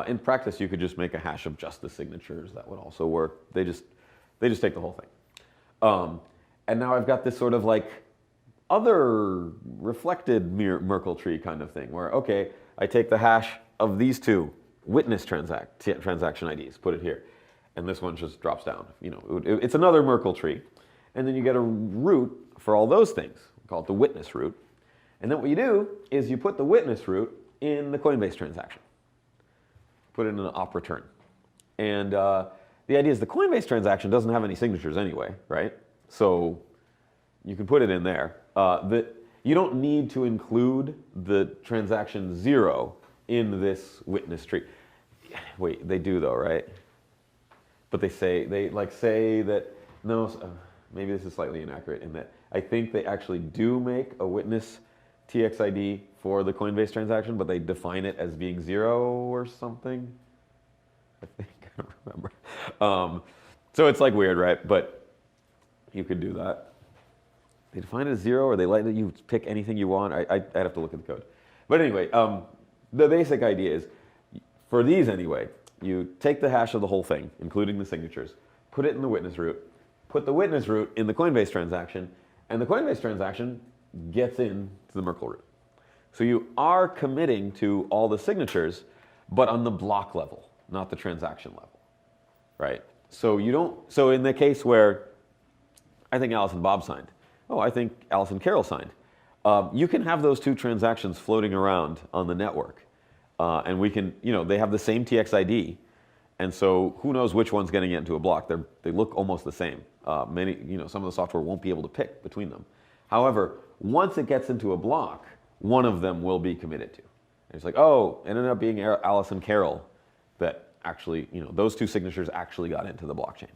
In practice, you could just make a hash of just the signatures. That would also work. They just take the whole thing. And now I've got this sort of like other reflected Merkle tree kind of thing where, okay, I take the hash of these 2 witness transaction IDs, put it here, and this one just drops down. It's another Merkle tree. And then you get a root for all those things. We call it the witness root. And then what you do is you put the witness root in the Coinbase transaction. Put it in an op return. And the idea is the Coinbase transaction doesn't have any signatures anyway, right? So you can put it in there. you don't need to include the transaction 0 in this witness tree. Wait, they do though, right? But they like say that, no, maybe this is slightly inaccurate in that I think they actually do make a witness TXID for the Coinbase transaction, but they define it as being 0 or something. I think, I don't remember. So it's like weird, right? But you could do that. They define it as 0, or they let you pick anything you want. I'd have to look at the code. But anyway, the basic idea is, for these anyway, you take the hash of the whole thing, including the signatures, put it in the witness root, put the witness root in the Coinbase transaction, and the Coinbase transaction gets into the Merkle root. So you are committing to all the signatures, but on the block level, not the transaction level, right? So you don't. So in the case where I think Alice and Bob signed, oh, I think Alice and Carol signed, you can have those two transactions floating around on the network, and we can, they have the same TXID, and so who knows which one's going to get into a block? They look almost the same. Some of the software won't be able to pick between them. However, once it gets into a block, one of them will be committed to. And it's like, oh, it ended up being Alice and Carol that actually, those two signatures actually got into the blockchain.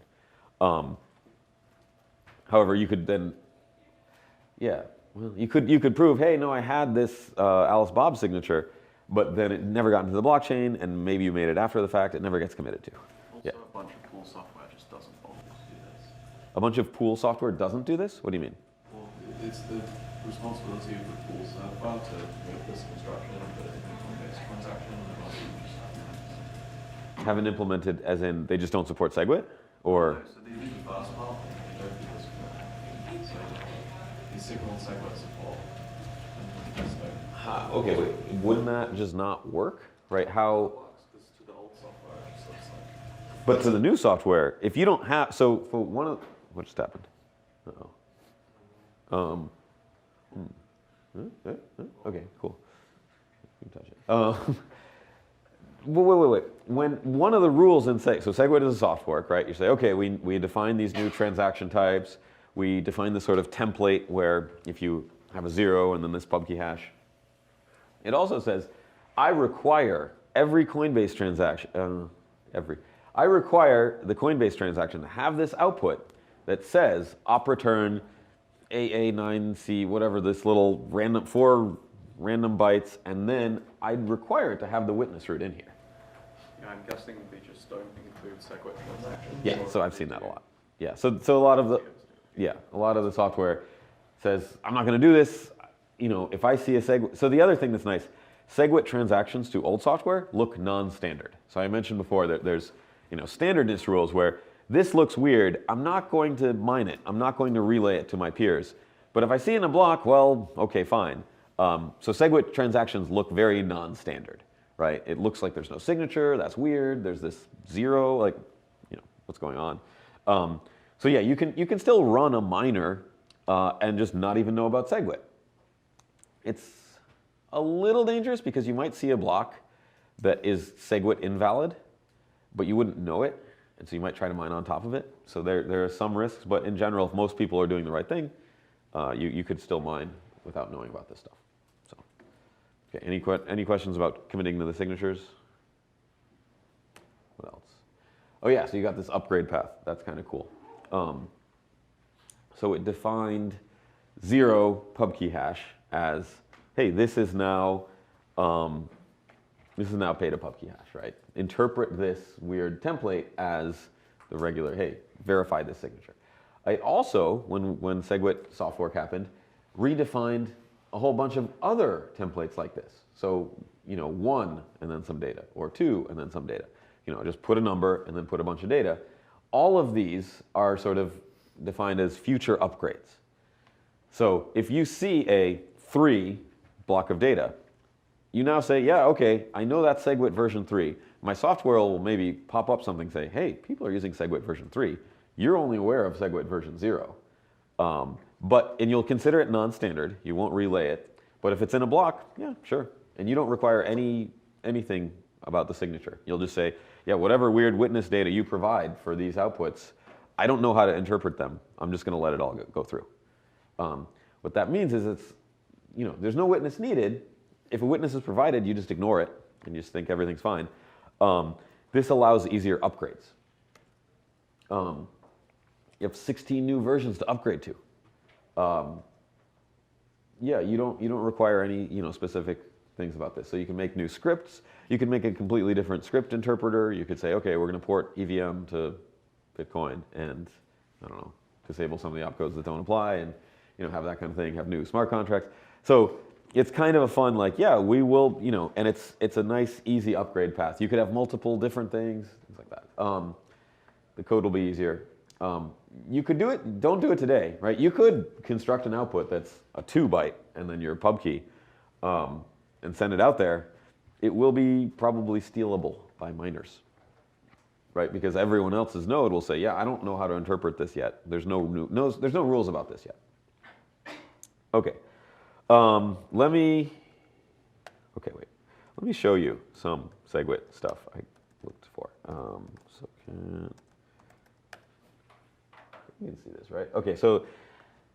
However, you could then, you could prove, hey, no, I had this Alice Bob signature, but then it never got into the blockchain, and maybe you made it after the fact. It never gets committed to. Also, a bunch of pool software just doesn't bother to do this. A bunch of pool software doesn't do this? What do you mean? Well, it's the responsibility of the pool server to make this construction and put it in the Coinbase transaction, and then also just Haven't implemented, as in they just don't support SegWit? Or? So they do the first part, and they don't do this commit. So the signal SegWit support. And so Okay, wait, wouldn't that just not work? Right, how? because to the old software, it just looks like. But to the new software, if you don't have, so for one of, what just happened? Uh-oh. Okay, cool. You can touch it. Wait. When one of the rules in so SegWit is a soft fork, right? You say, okay, we define these new transaction types. We define this sort of template where if you have a 0 and then this pub key hash. It also says, I require every Coinbase transaction, I require the Coinbase transaction to have this output that says op return AA9C, whatever, this little 4 random bytes, and then I'd require it to have the witness root in here. Yeah, I'm guessing they just don't include SegWit transactions. Yeah, so I've seen that a lot. Yeah, so a lot of the software says, I'm not going to do this. If I see a SegWit, so the other thing that's nice, SegWit transactions to old software look non-standard. So I mentioned before that there's, standardness rules where this looks weird. I'm not going to mine it. I'm not going to relay it to my peers. But if I see it in a block, well, okay, fine. So SegWit transactions look very non-standard, right? It looks like there's no signature. That's weird. There's this 0, like, what's going on? So yeah, you can still run a miner and just not even know about SegWit. It's a little dangerous because you might see a block that is SegWit invalid, but you wouldn't know it, and so you might try to mine on top of it. So there are some risks, but in general, if most people are doing the right thing, you could still mine without knowing about this stuff. So, okay, any questions about committing to the signatures? What else? Oh yeah, so you got this upgrade path. That's kind of cool. So it defined 0 pub key hash as, hey, this is now paid a pub key hash, right? Interpret this weird template as the regular, hey, verify this signature. I also, when SegWit soft fork happened, redefined a whole bunch of other templates like this. So, 1 and then some data, or 2 and then some data. Just put a number and then put a bunch of data. All of these are sort of defined as future upgrades. So if you see a 3 block of data, you now say, yeah, okay, I know that's SegWit version 3. My software will maybe pop up something, say, hey, people are using SegWit version 3. You're only aware of SegWit version 0. And you'll consider it non-standard. You won't relay it. But if it's in a block, yeah, sure. And you don't require anything about the signature. You'll just say, yeah, whatever weird witness data you provide for these outputs, I don't know how to interpret them. I'm just going to let it all go through. What that means is there's no witness needed. If a witness is provided, you just ignore it and you just think everything's fine. This allows easier upgrades. You have 16 new versions to upgrade to. Yeah, you don't require any specific things about this. So you can make new scripts. You can make a completely different script interpreter. You could say, okay, we're going to port EVM to Bitcoin and I don't know, disable some of the opcodes that don't apply, and have that kind of thing. Have new smart contracts. So it's kind of a fun, like, yeah, we will, and it's a nice, easy upgrade path. You could have multiple different things like that. The code will be easier. You could do it, don't do it today, right? You could construct an output that's a 2 byte and then your pub key and send it out there. It will be probably stealable by miners, right? Because everyone else's node will say, yeah, I don't know how to interpret this yet. There's no rules about this yet. Okay. Let me show you some SegWit stuff I looked for. You can see this, right? Okay, so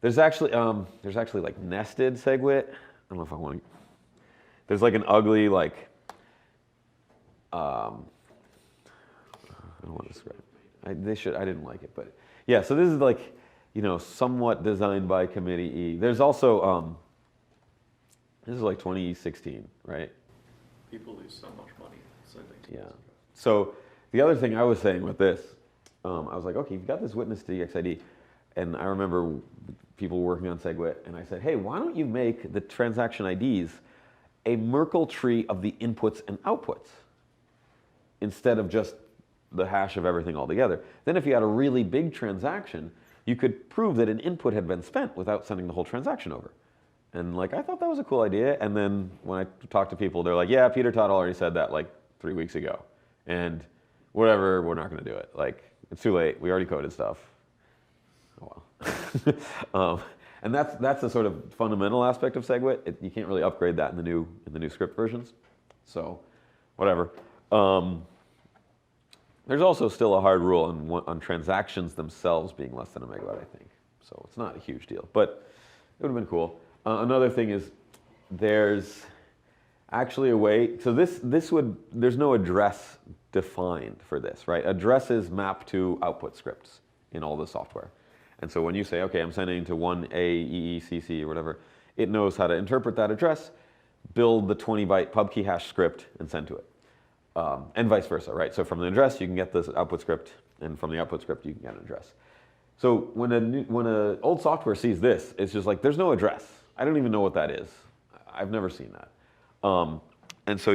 there's actually like nested SegWit. I don't know if I want to. There's like an ugly like. I don't want to describe it. I didn't like it, but yeah. So this is like, somewhat designed by committee. There's also this is like 2016, right? People lose so much money sending to Yeah. So the other thing I was saying with this, I was like, okay, you've got this witness to EXID, and I remember people working on SegWit, and I said, hey, why don't you make the transaction IDs a Merkle tree of the inputs and outputs instead of just the hash of everything altogether? Then if you had a really big transaction, you could prove that an input had been spent without sending the whole transaction over. And like, I thought that was a cool idea. And then when I talked to people, they're like, yeah, Peter Todd already said that like 3 weeks ago. And whatever, we're not going to do it. Like, it's too late. We already coded stuff. Oh well. And that's the sort of fundamental aspect of SegWit. You can't really upgrade that in the new script versions. So, whatever. There's also still a hard rule on transactions themselves being less than a megabyte, I think. So it's not a huge deal, but it would have been cool. Another thing is there's actually a way. So there's no address defined for this, right? Addresses map to output scripts in all the software. And so when you say, okay, I'm sending to 1AEECC or whatever, it knows how to interpret that address, build the 20-byte pub key hash script, and send to it. And vice versa, right? So from the address, you can get this output script, and from the output script, you can get an address. So when an old software sees this, it's just like, there's no address. I don't even know what that is. I've never seen that. And so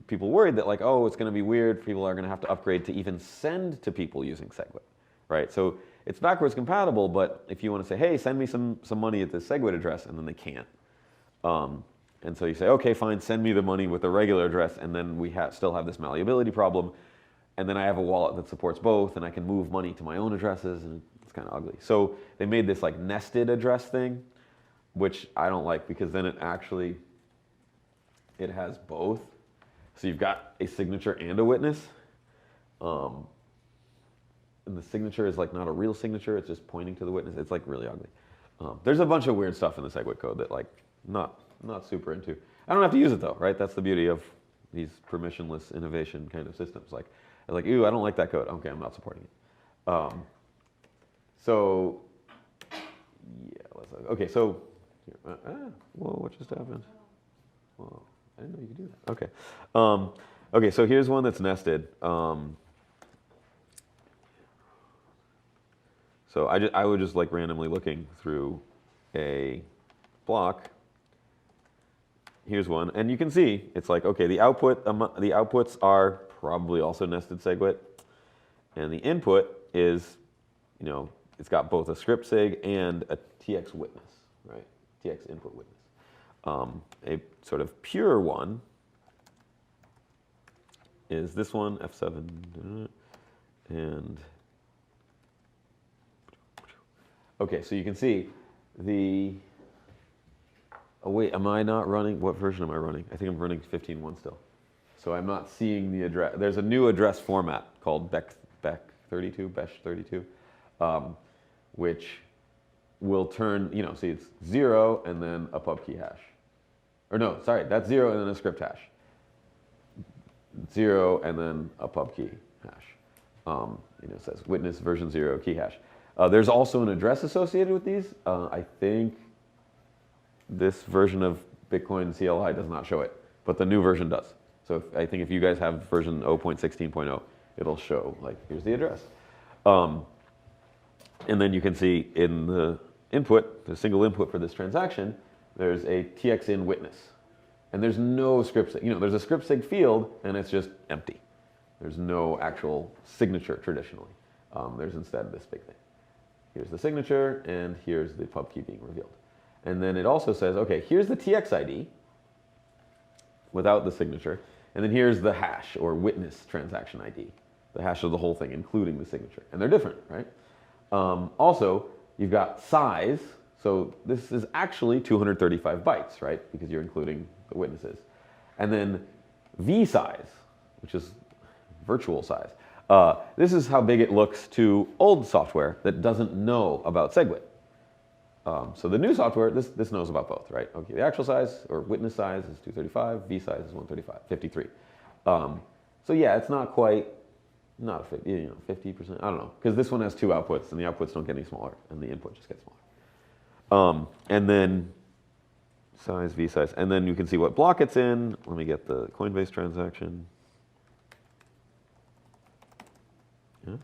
people worried that like, oh, it's going to be weird. People are going to have to upgrade to even send to people using SegWit, right? So it's backwards compatible, but if you want to say, hey, send me some money at this SegWit address, and then they can't. And so you say, okay, fine, send me the money with the regular address, and then we still have this malleability problem. And then I have a wallet that supports both, and I can move money to my own addresses, and it's kind of ugly. So they made this like nested address thing, which I don't like, because then it has both. So you've got a signature and a witness. And the signature is like not a real signature, it's just pointing to the witness. It's like really ugly. There's a bunch of weird stuff in the SegWit code that like not super into. I don't have to use it though, right? That's the beauty of these permissionless innovation kind of systems. Like, ooh, I don't like that code. Okay, I'm not supporting it. So, yeah, okay, so, whoa, what just happened? Whoa, I didn't know you could do that. Okay. Okay, so here's one that's nested. So I would just like randomly looking through a block. Here's one, and you can see it's like, okay, the outputs are probably also nested SegWit, and the input is, it's got both a script sig and a TX witness, right? TX input witness. A sort of pure one is this one, F7, and okay, so you can see oh wait, am I not running? What version am I running? I think I'm running 15.1 still. So I'm not seeing the address. There's a new address format called Beck32, Besh32, which will turn, see it's 0 and then a pub key hash. Or no, sorry, that's 0 and then a script hash. 0 and then a pub key hash. It says witness version 0 key hash. There's also an address associated with these. I think this version of Bitcoin CLI does not show it, but the new version does. So I think if you guys have version 0.16.0, it'll show, like, here's the address. And then you can see in the input, the single input for this transaction, there's a txin witness. And there's no script sig. There's a script sig field, and it's just empty. There's no actual signature traditionally. There's instead this big thing. Here's the signature, and here's the pub key being revealed. And then it also says, okay, here's the TX ID without the signature, and then here's the hash or witness transaction ID, the hash of the whole thing, including the signature. And they're different, right? Also, you've got size. So this is actually 235 bytes, right? Because you're including the witnesses. And then V size, which is virtual size. This is how big it looks to old software that doesn't know about SegWit. So the new software, this knows about both, right? Okay, the actual size or witness size is 235, V size is 53. So yeah, it's not quite, not a 50, 50%, I don't know. Because this one has 2 outputs, and the outputs don't get any smaller, and the input just gets smaller. And then size, V size, and then you can see what block it's in. Let me get the Coinbase transaction. Yeah.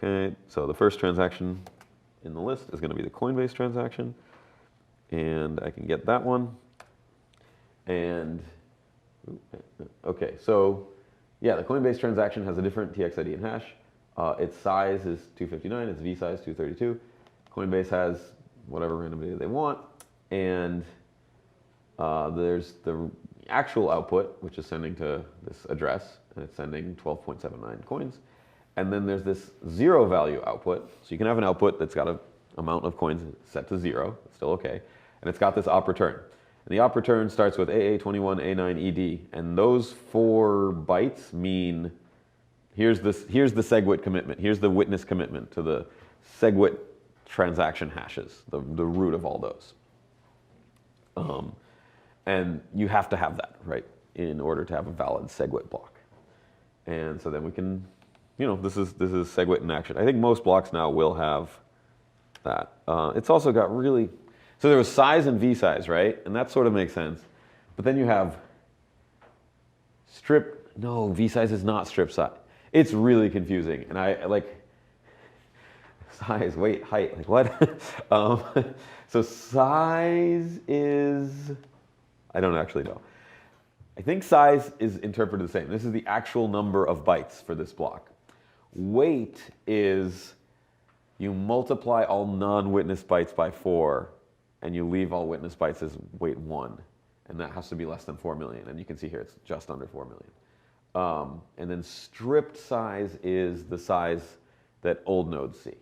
Okay, so the first transaction in the list is going to be the Coinbase transaction, and I can get that one. And okay, so yeah, the Coinbase transaction has a different TXID and hash. Its size is 259, its V size 232. Coinbase has whatever random data they want, and there's the actual output, which is sending to this address, and it's sending 12.79 coins. And then there's this 0 value output. So you can have an output that's got an amount of coins set to 0, it's still okay, and it's got this op return. And the op return starts with AA21A9ED, and those 4 bytes mean here's the SegWit commitment, here's the witness commitment to the SegWit transaction hashes, the root of all those. And you have to have that, right, in order to have a valid SegWit block. And so then we can, this is SegWit in action. I think most blocks now will have that. It's also got really, so there was size and V size, right? And that sort of makes sense. But then you have strip, no, V size is not strip size. It's really confusing. And I like, size, weight, height, like what? So size is, I don't actually know. I think size is interpreted the same. This is the actual number of bytes for this block. Weight is you multiply all non-witness bytes by 4, and you leave all witness bytes as weight 1. And that has to be less than 4 million. And you can see here it's just under 4 million. And then stripped size is the size that old nodes see.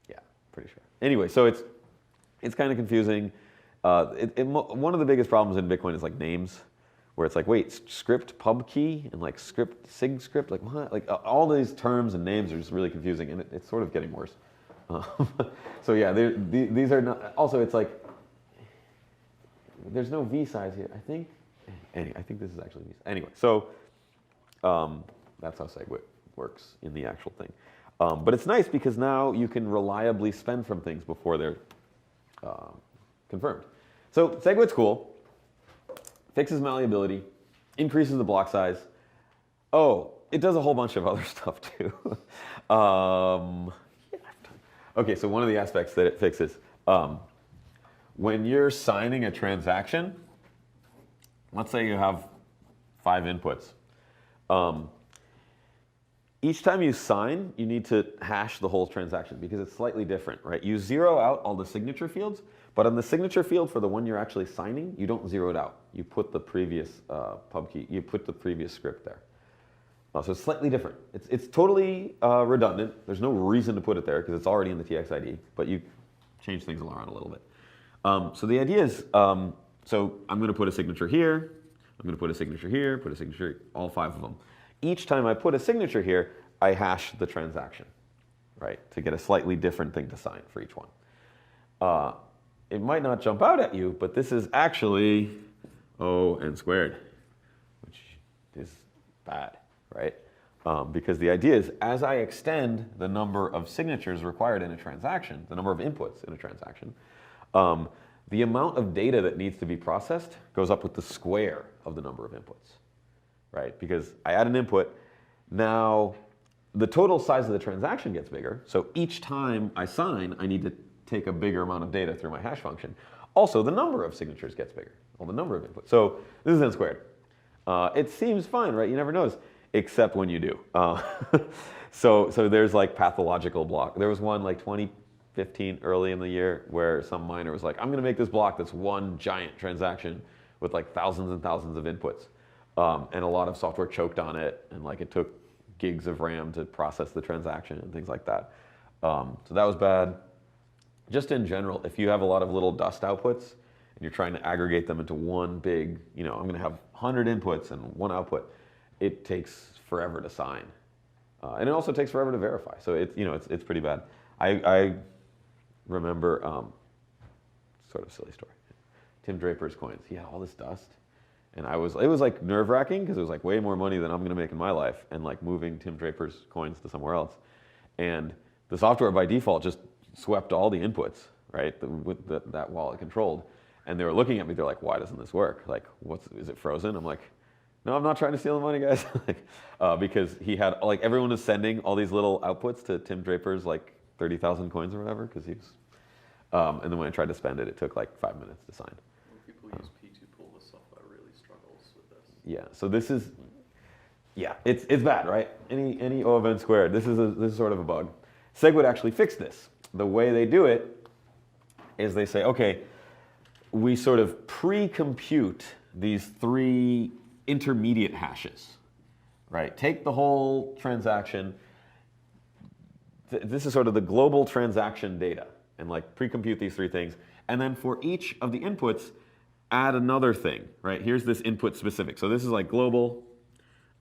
Yeah, pretty sure. Anyway, so it's kind of confusing. One of the biggest problems in Bitcoin is like names, where it's like, wait, script pub key and like script sig script, like what? Like all these terms and names are just really confusing, and it's sort of getting worse. So yeah, these are not. Also, it's like there's no V size here. I think. Anyway, I think this is actually V size. Anyway, so that's how SegWit works in the actual thing. But it's nice because now you can reliably spend from things before they're confirmed. So SegWit's cool. Fixes malleability, increases the block size. Oh, it does a whole bunch of other stuff too. Okay, so one of the aspects that it fixes, when you're signing a transaction, let's say you have 5 inputs. Each time you sign, you need to hash the whole transaction because it's slightly different, right? You zero out all the signature fields, but on the signature field for the one you're actually signing, you don't zero it out. You put the previous pub key, you put the previous script there. So it's slightly different. It's totally redundant. There's no reason to put it there because it's already in the TXID, but you change things around a little bit. So the idea is, so I'm going to put a signature here, I'm going to put a signature here, put a signature, all 5 of them. Each time I put a signature here, I hash the transaction, right, to get a slightly different thing to sign for each one. It might not jump out at you, but this is actually O(n squared), which is bad, right? Because the idea is, as I extend the number of signatures required in a transaction, the number of inputs in a transaction, the amount of data that needs to be processed goes up with the square of the number of inputs, right? Because I add an input, now the total size of the transaction gets bigger, so each time I sign, I need to take a bigger amount of data through my hash function. Also, the number of signatures gets bigger, well, the number of inputs. So this is n squared. It seems fine, right? You never notice, except when you do. So there's like pathological block. There was one like 2015 early in the year where some miner was like, I'm going to make this block that's one giant transaction with like thousands and thousands of inputs. And a lot of software choked on it, and like it took gigs of RAM to process the transaction and things like that. So that was bad. Just in general, if you have a lot of little dust outputs and you're trying to aggregate them into one big, I'm going to have 100 inputs and one output, it takes forever to sign. And it also takes forever to verify. So it's pretty bad. I remember, sort of silly story, Tim Draper's coins. He had all this dust. And it was like nerve-wracking because it was like way more money than I'm going to make in my life, and like moving Tim Draper's coins to somewhere else. And the software by default just swept all the inputs, right, with that wallet controlled. And they were looking at me, they're like, why doesn't this work? Like, is it frozen? I'm like, no, I'm not trying to steal the money, guys. Because he had, like, everyone was sending all these little outputs to Tim Draper's, like, 30,000 coins or whatever, because he was, and then when I tried to spend it, it took like 5 minutes to sign. When people use P2 pool, the software really struggles with this. Yeah, so this is, yeah, it's bad, right? Any O of n squared, this is sort of a bug. Segwit actually fixed this. The way they do it is they say, okay, we sort of pre-compute these 3 intermediate hashes, right? Take the whole transaction. This is sort of the global transaction data, and like pre-compute these 3 things. And then for each of the inputs, add another thing, right? Here's this input specific. So this is like global.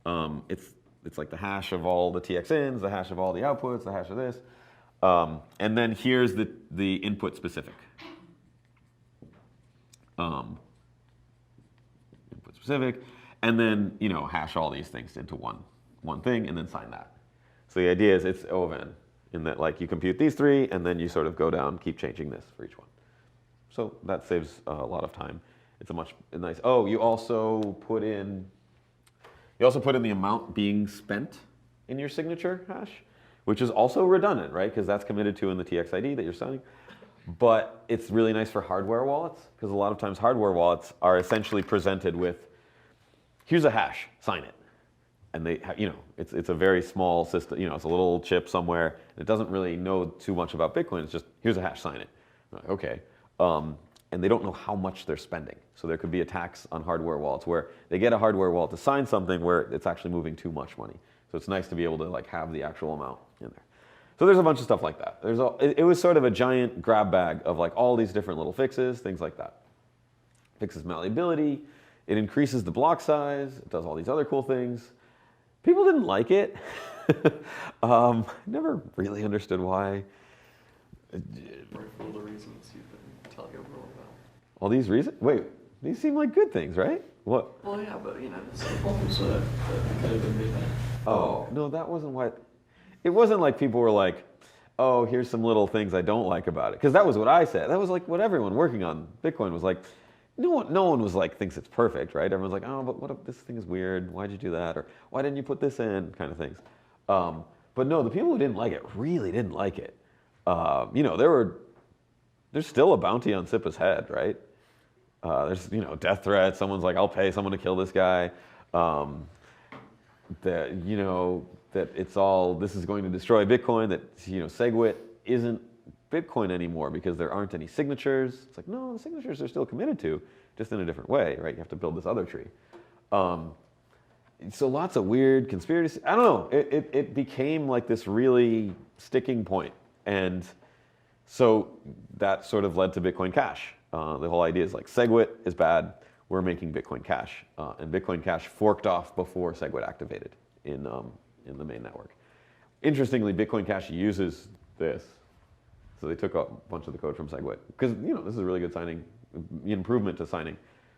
It's like the hash of all the TXNs, the hash of all the outputs, the hash of this. And then here's the input specific. Input specific, and then hash all these things into one thing, and then sign that. So the idea is it's O of n, in that like you compute these 3, and then you sort of go down, keep changing this for each one. So that saves a lot of time. It's a nice. Oh, you also put in the amount being spent in your signature hash, which is also redundant, right? Because that's committed to in the TXID that you're signing. But it's really nice for hardware wallets, because a lot of times hardware wallets are essentially presented with, here's a hash, sign it. And they, it's a very small system, it's a little chip somewhere. It doesn't really know too much about Bitcoin. It's just, here's a hash, sign it. Like, okay. And they don't know how much they're spending. So there could be attacks on hardware wallets where they get a hardware wallet to sign something where it's actually moving too much money. So it's nice to be able to like have the actual amount in there. So there's a bunch of stuff like that. It was sort of a giant grab bag of like all these different little fixes, things like that. Fixes malleability. It increases the block size. It does all these other cool things. People didn't like it. Never really understood why. For all the reasons you've been telling everyone about. All these reasons? Wait, these seem like good things, right? What? Well, yeah, but there's some problems with it that could have been made better. Oh, no, that wasn't what. It wasn't like people were like, oh, here's some little things I don't like about it. Because that was what I said. That was like what everyone working on Bitcoin was like. No one was like, thinks it's perfect, right? Everyone's like, oh, but what if this thing is weird? Why'd you do that? Or why didn't you put this in? Kind of things. But no, the people who didn't like it really didn't like it. There's still a bounty on Sipa's head, right? There's, death threats. Someone's like, I'll pay someone to kill this guy. That it's all, this is going to destroy Bitcoin, that, Segwit isn't Bitcoin anymore because there aren't any signatures. It's like, no, the signatures are still committed to, just in a different way, right? You have to build this other tree. So lots of weird conspiracy. I don't know. It became like this really sticking point. And so that sort of led to Bitcoin Cash. The whole idea is like, Segwit is bad. were making Bitcoin Cash, and Bitcoin Cash forked off before SegWit activated in the main network. Interestingly, Bitcoin Cash uses this, so they took a bunch of the code from SegWit because this is a really good signing improvement to signing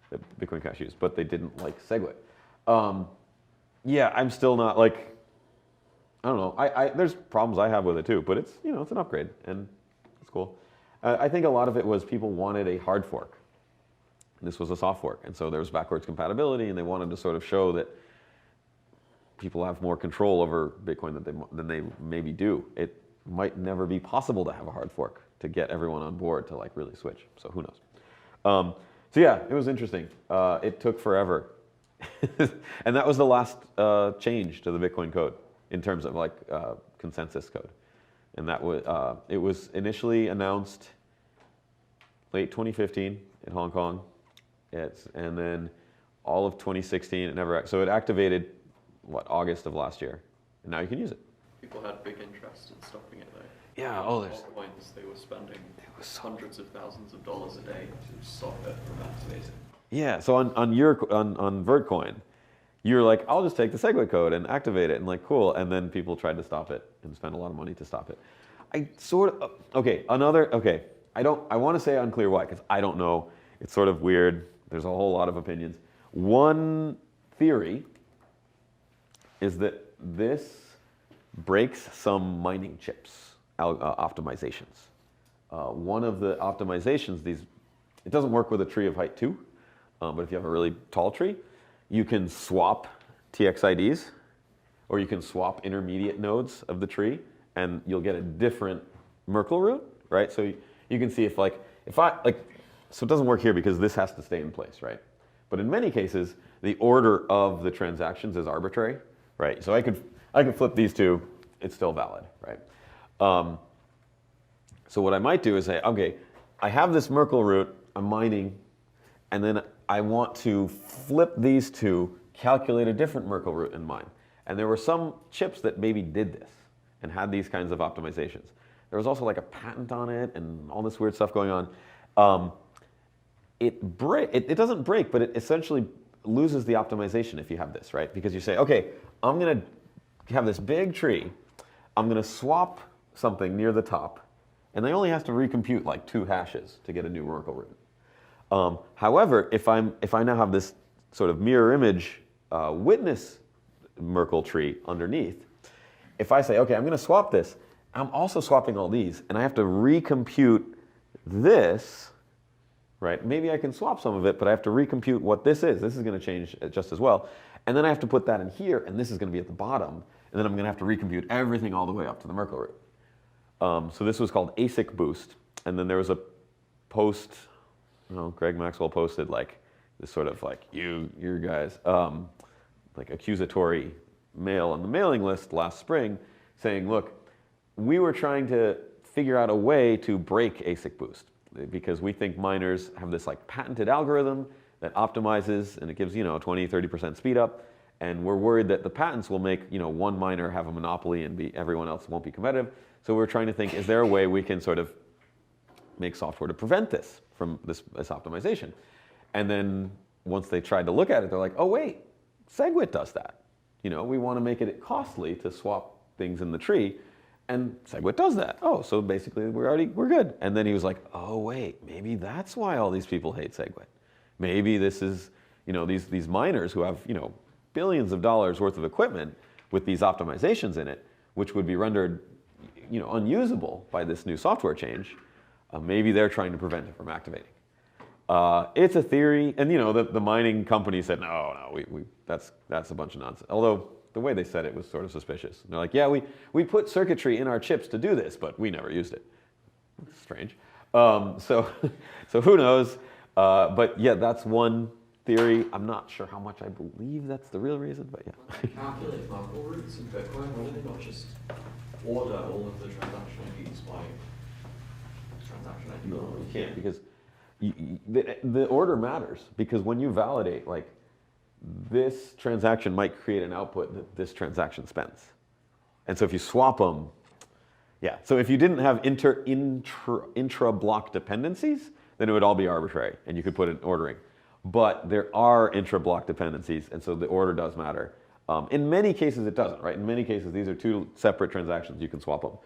that Bitcoin Cash used, but they didn't like SegWit. Yeah, I'm still not like, I don't know. There's problems I have with it too, but it's it's an upgrade and it's cool. I think a lot of it was people wanted a hard fork. This was a soft fork, and so there was backwards compatibility, and they wanted to sort of show that people have more control over Bitcoin than they maybe do. It might never be possible to have a hard fork to get everyone on board to like really switch. So who knows? So yeah, it was interesting. It took forever, and that was the last change to the Bitcoin code in terms of like consensus code. And that was it was initially announced late 2015 in Hong Kong. And then all of 2016 it never. So it activated August of last year, and now you can use it. People had big interest in stopping it though. Yeah. There's Altcoins, they were spending hundreds of thousands of dollars a day to stop it from activating. Yeah. So on Vertcoin, you're like, I'll just take the SegWit code and activate it, and like cool. And then people tried to stop it and spend a lot of money to stop it. I want to say unclear why, because I don't know. It's sort of weird. There's a whole lot of opinions. One theory is that this breaks some mining chips optimizations. One of the optimizations, it doesn't work with a tree of height 2, but if you have a really tall tree, you can swap TXIDs, or you can swap intermediate nodes of the tree, and you'll get a different Merkle root, right? So you can see so it doesn't work here because this has to stay in place, right? But in many cases, the order of the transactions is arbitrary, right? So I could flip these two, it's still valid, right? So what I might do is say, okay, I have this Merkle root, I'm mining, and then I want to flip these two, calculate a different Merkle root and mine. And there were some chips that maybe did this and had these kinds of optimizations. There was also like a patent on it and all this weird stuff going on. It doesn't break, but it essentially loses the optimization if you have this, right? Because you say, okay, I'm going to have this big tree. I'm going to swap something near the top, and I only have to recompute like 2 hashes to get a new Merkle root. However, if I now have this sort of mirror image witness Merkle tree underneath, if I say, okay, I'm going to swap this, I'm also swapping all these, and I have to recompute this, right? Maybe I can swap some of it, but I have to recompute what this is. This is going to change just as well. And then I have to put that in here, and this is going to be at the bottom, and then I'm going to have to recompute everything all the way up to the Merkle root. So this was called ASIC boost, and then there was a post, Greg Maxwell posted like this sort of like, you guys, like accusatory mail on the mailing list last spring saying, look, we were trying to figure out a way to break ASIC boost because we think miners have this like patented algorithm that optimizes and it gives 20-30% speed up, and we're worried that the patents will make one miner have a monopoly and everyone else won't be competitive. So we're trying to think, is there a way we can sort of make software to prevent this from this optimization? And then once they tried to look at it, they're like, oh wait, SegWit does that. We want to make it costly to swap things in the tree, and SegWit does that. Oh, so basically we're good. And then he was like, oh wait, maybe that's why all these people hate SegWit. Maybe this is, these miners who have, billions of dollars worth of equipment with these optimizations in it, which would be rendered, unusable by this new software change. Maybe they're trying to prevent it from activating. It's a theory, and the mining company said, no, that's a bunch of nonsense. Although the way they said it was sort of suspicious. And they're like, yeah, we put circuitry in our chips to do this, but we never used it. Strange. So who knows? But yeah, that's one theory. I'm not sure how much I believe that's the real reason, but yeah. When they calculate Merkle roots in Bitcoin, why do they not just order all of the transaction IDs by transaction ID? No, you can't, because the order matters, because when you validate, like, this transaction might create an output that this transaction spends. And so if you swap them, yeah. So if you didn't have intra-block dependencies, then it would all be arbitrary, and you could put in ordering. but there are intra-block dependencies, and so the order does matter. In many cases, it doesn't, right? In many cases, these are two separate transactions. You can swap them.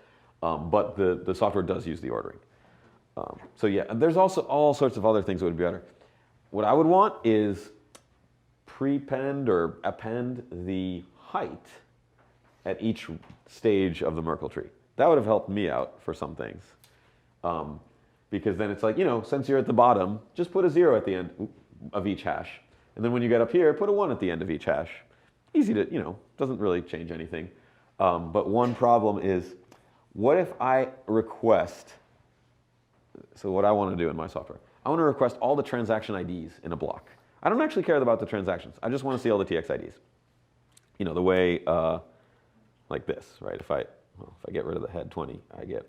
But the software does use the ordering. So yeah, and there's also all sorts of other things that would be better. What I would want is prepend or append the height at each stage of the Merkle tree. That would have helped me out for some things. Because then it's like, since you're at the bottom, just put a 0 at the end of each hash. And then when you get up here, put a 1 at the end of each hash. Easy to, doesn't really change anything. But one problem is, what if I request, so what I want to do in my software, I want to request all the transaction IDs in a block. I don't actually care about the transactions. I just want to see all the TX IDs. The way, like this, right? If I get rid of the head 20, I get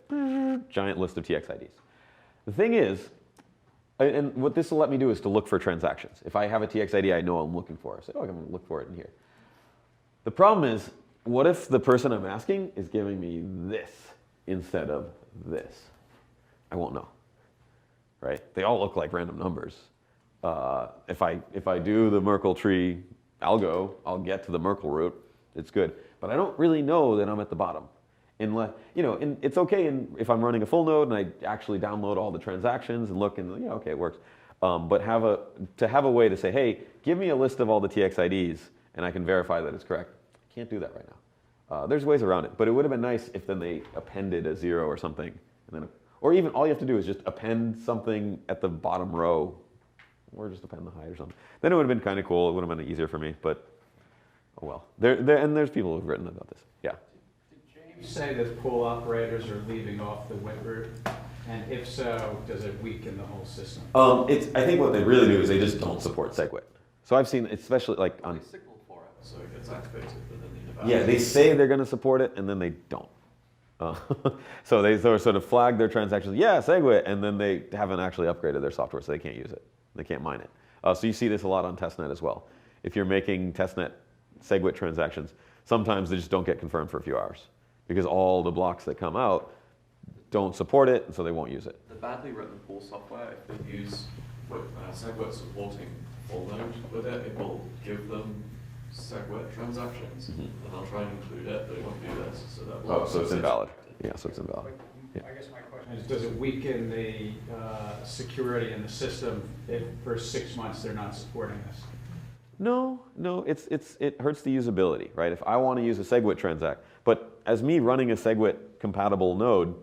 giant list of TX IDs. The thing is, and what this will let me do is to look for transactions. If I have a TX ID I know I'm looking for, I say, I'm going to look for it in here. The problem is, what if the person I'm asking is giving me this instead of this? I won't know, right? They all look like random numbers. If I do the Merkle tree algo, I'll get to the Merkle root. It's good, but I don't really know that I'm at the bottom. Unless, and it's okay if I'm running a full node and I actually download all the transactions and look and, okay, it works. But to have a way to say, hey, give me a list of all the TX IDs and I can verify that it's correct. I can't do that right now. There's ways around it, but it would have been nice if then they appended a 0 or something. And then, or even all you have to do is just append something at the bottom row, or just append the height or something. Then it would have been kind of cool. It would have been easier for me, but oh well. And there's people who've written about this. Yeah. Did James say that pool operators are leaving off the wit root? And if so, does it weaken the whole system? I think what they really do is they just don't support SegWit. So I've seen, especially like on. They signal for it, so it gets activated, but then they develop. Yeah, they say they're going to support it, and then they don't. So they sort of flag their transactions, yeah, SegWit, and then they haven't actually upgraded their software, so they can't use it. They can't mine it. So you see this a lot on testnet as well. If you're making testnet SegWit transactions, sometimes they just don't get confirmed for a few hours because all the blocks that come out don't support it, and so they won't use it. The badly written pool software, if they use SegWit supporting full node with it, it will give them SegWit transactions, and they'll try and include it, but it won't do this. So that Oh, so it's invalid. Yeah, so it's invalid. Yeah. I guess my question is, does it weaken the security in the system if for 6 months they're not supporting this? No, it hurts the usability, right? If I want to use a SegWit transact, but as me running a SegWit compatible node,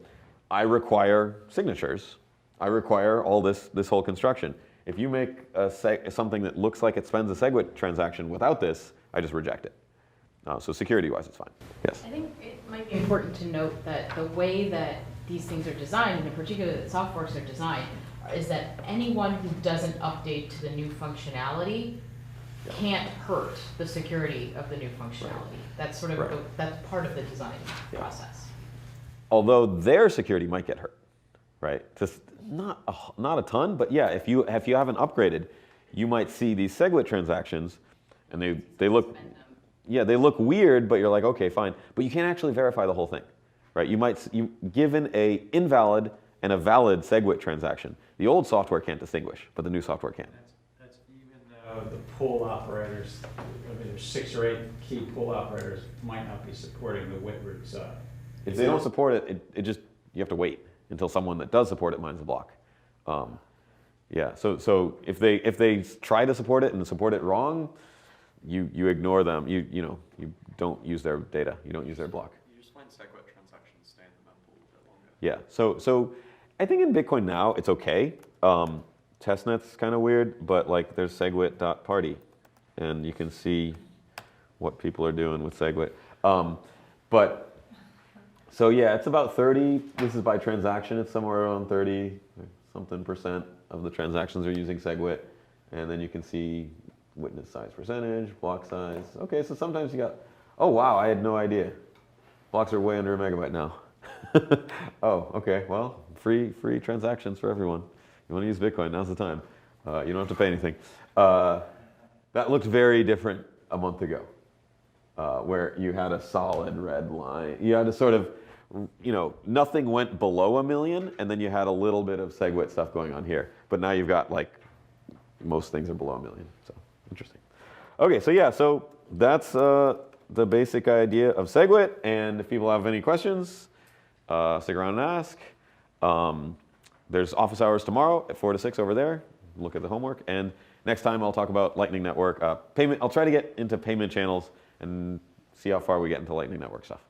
I require signatures. I require all this whole construction. If you make something that looks like it spends a SegWit transaction without this, I just reject it. So security-wise, it's fine. Yes. I think it might be important to note that the way that these things are designed, and in particular that softwares are designed, is that anyone who doesn't update to the new functionality can't hurt the security of the new functionality. That's sort of that's part of the design process. Although their security might get hurt, right? Just not a ton, but yeah, if you haven't upgraded, you might see these SegWit transactions, and they look weird, but you're like, okay, fine, but you can't actually verify the whole thing, right? Given a invalid and a valid SegWit transaction, the old software can't distinguish, but the new software can. That's even though the pool operators, there's 6 or 8 key pool operators might not be supporting the wit root side. If they don't support it, you have to wait until someone that does support it mines the block. Yeah. So if they try to support it and support it wrong, you ignore them. You don't use their data. You don't use their block. You just find SegWit transactions stay in the mempool a bit longer. Yeah. So I think in Bitcoin now it's okay. Testnet's kind of weird, but like there's segwit.party, and you can see what people are doing with SegWit. So yeah, it's about 30. This is by transaction. It's somewhere around 30-something% of the transactions are using SegWit. And then you can see witness size percentage, block size. Okay, so sometimes you got, oh wow, I had no idea. Blocks are way under a megabyte now. Oh, okay, well, free transactions for everyone. You want to use Bitcoin, now's the time. You don't have to pay anything. That looked very different a month ago, where you had a solid red line. You had a sort of, nothing went below 1 million, and then you had a little bit of SegWit stuff going on here. But now you've got like most things are below 1 million. So interesting. Okay, so yeah, so that's the basic idea of SegWit. And if people have any questions, stick around and ask. There's office hours tomorrow at 4 to 6 over there. Look at the homework. And next time I'll talk about Lightning Network payment. I'll try to get into payment channels and see how far we get into Lightning Network stuff.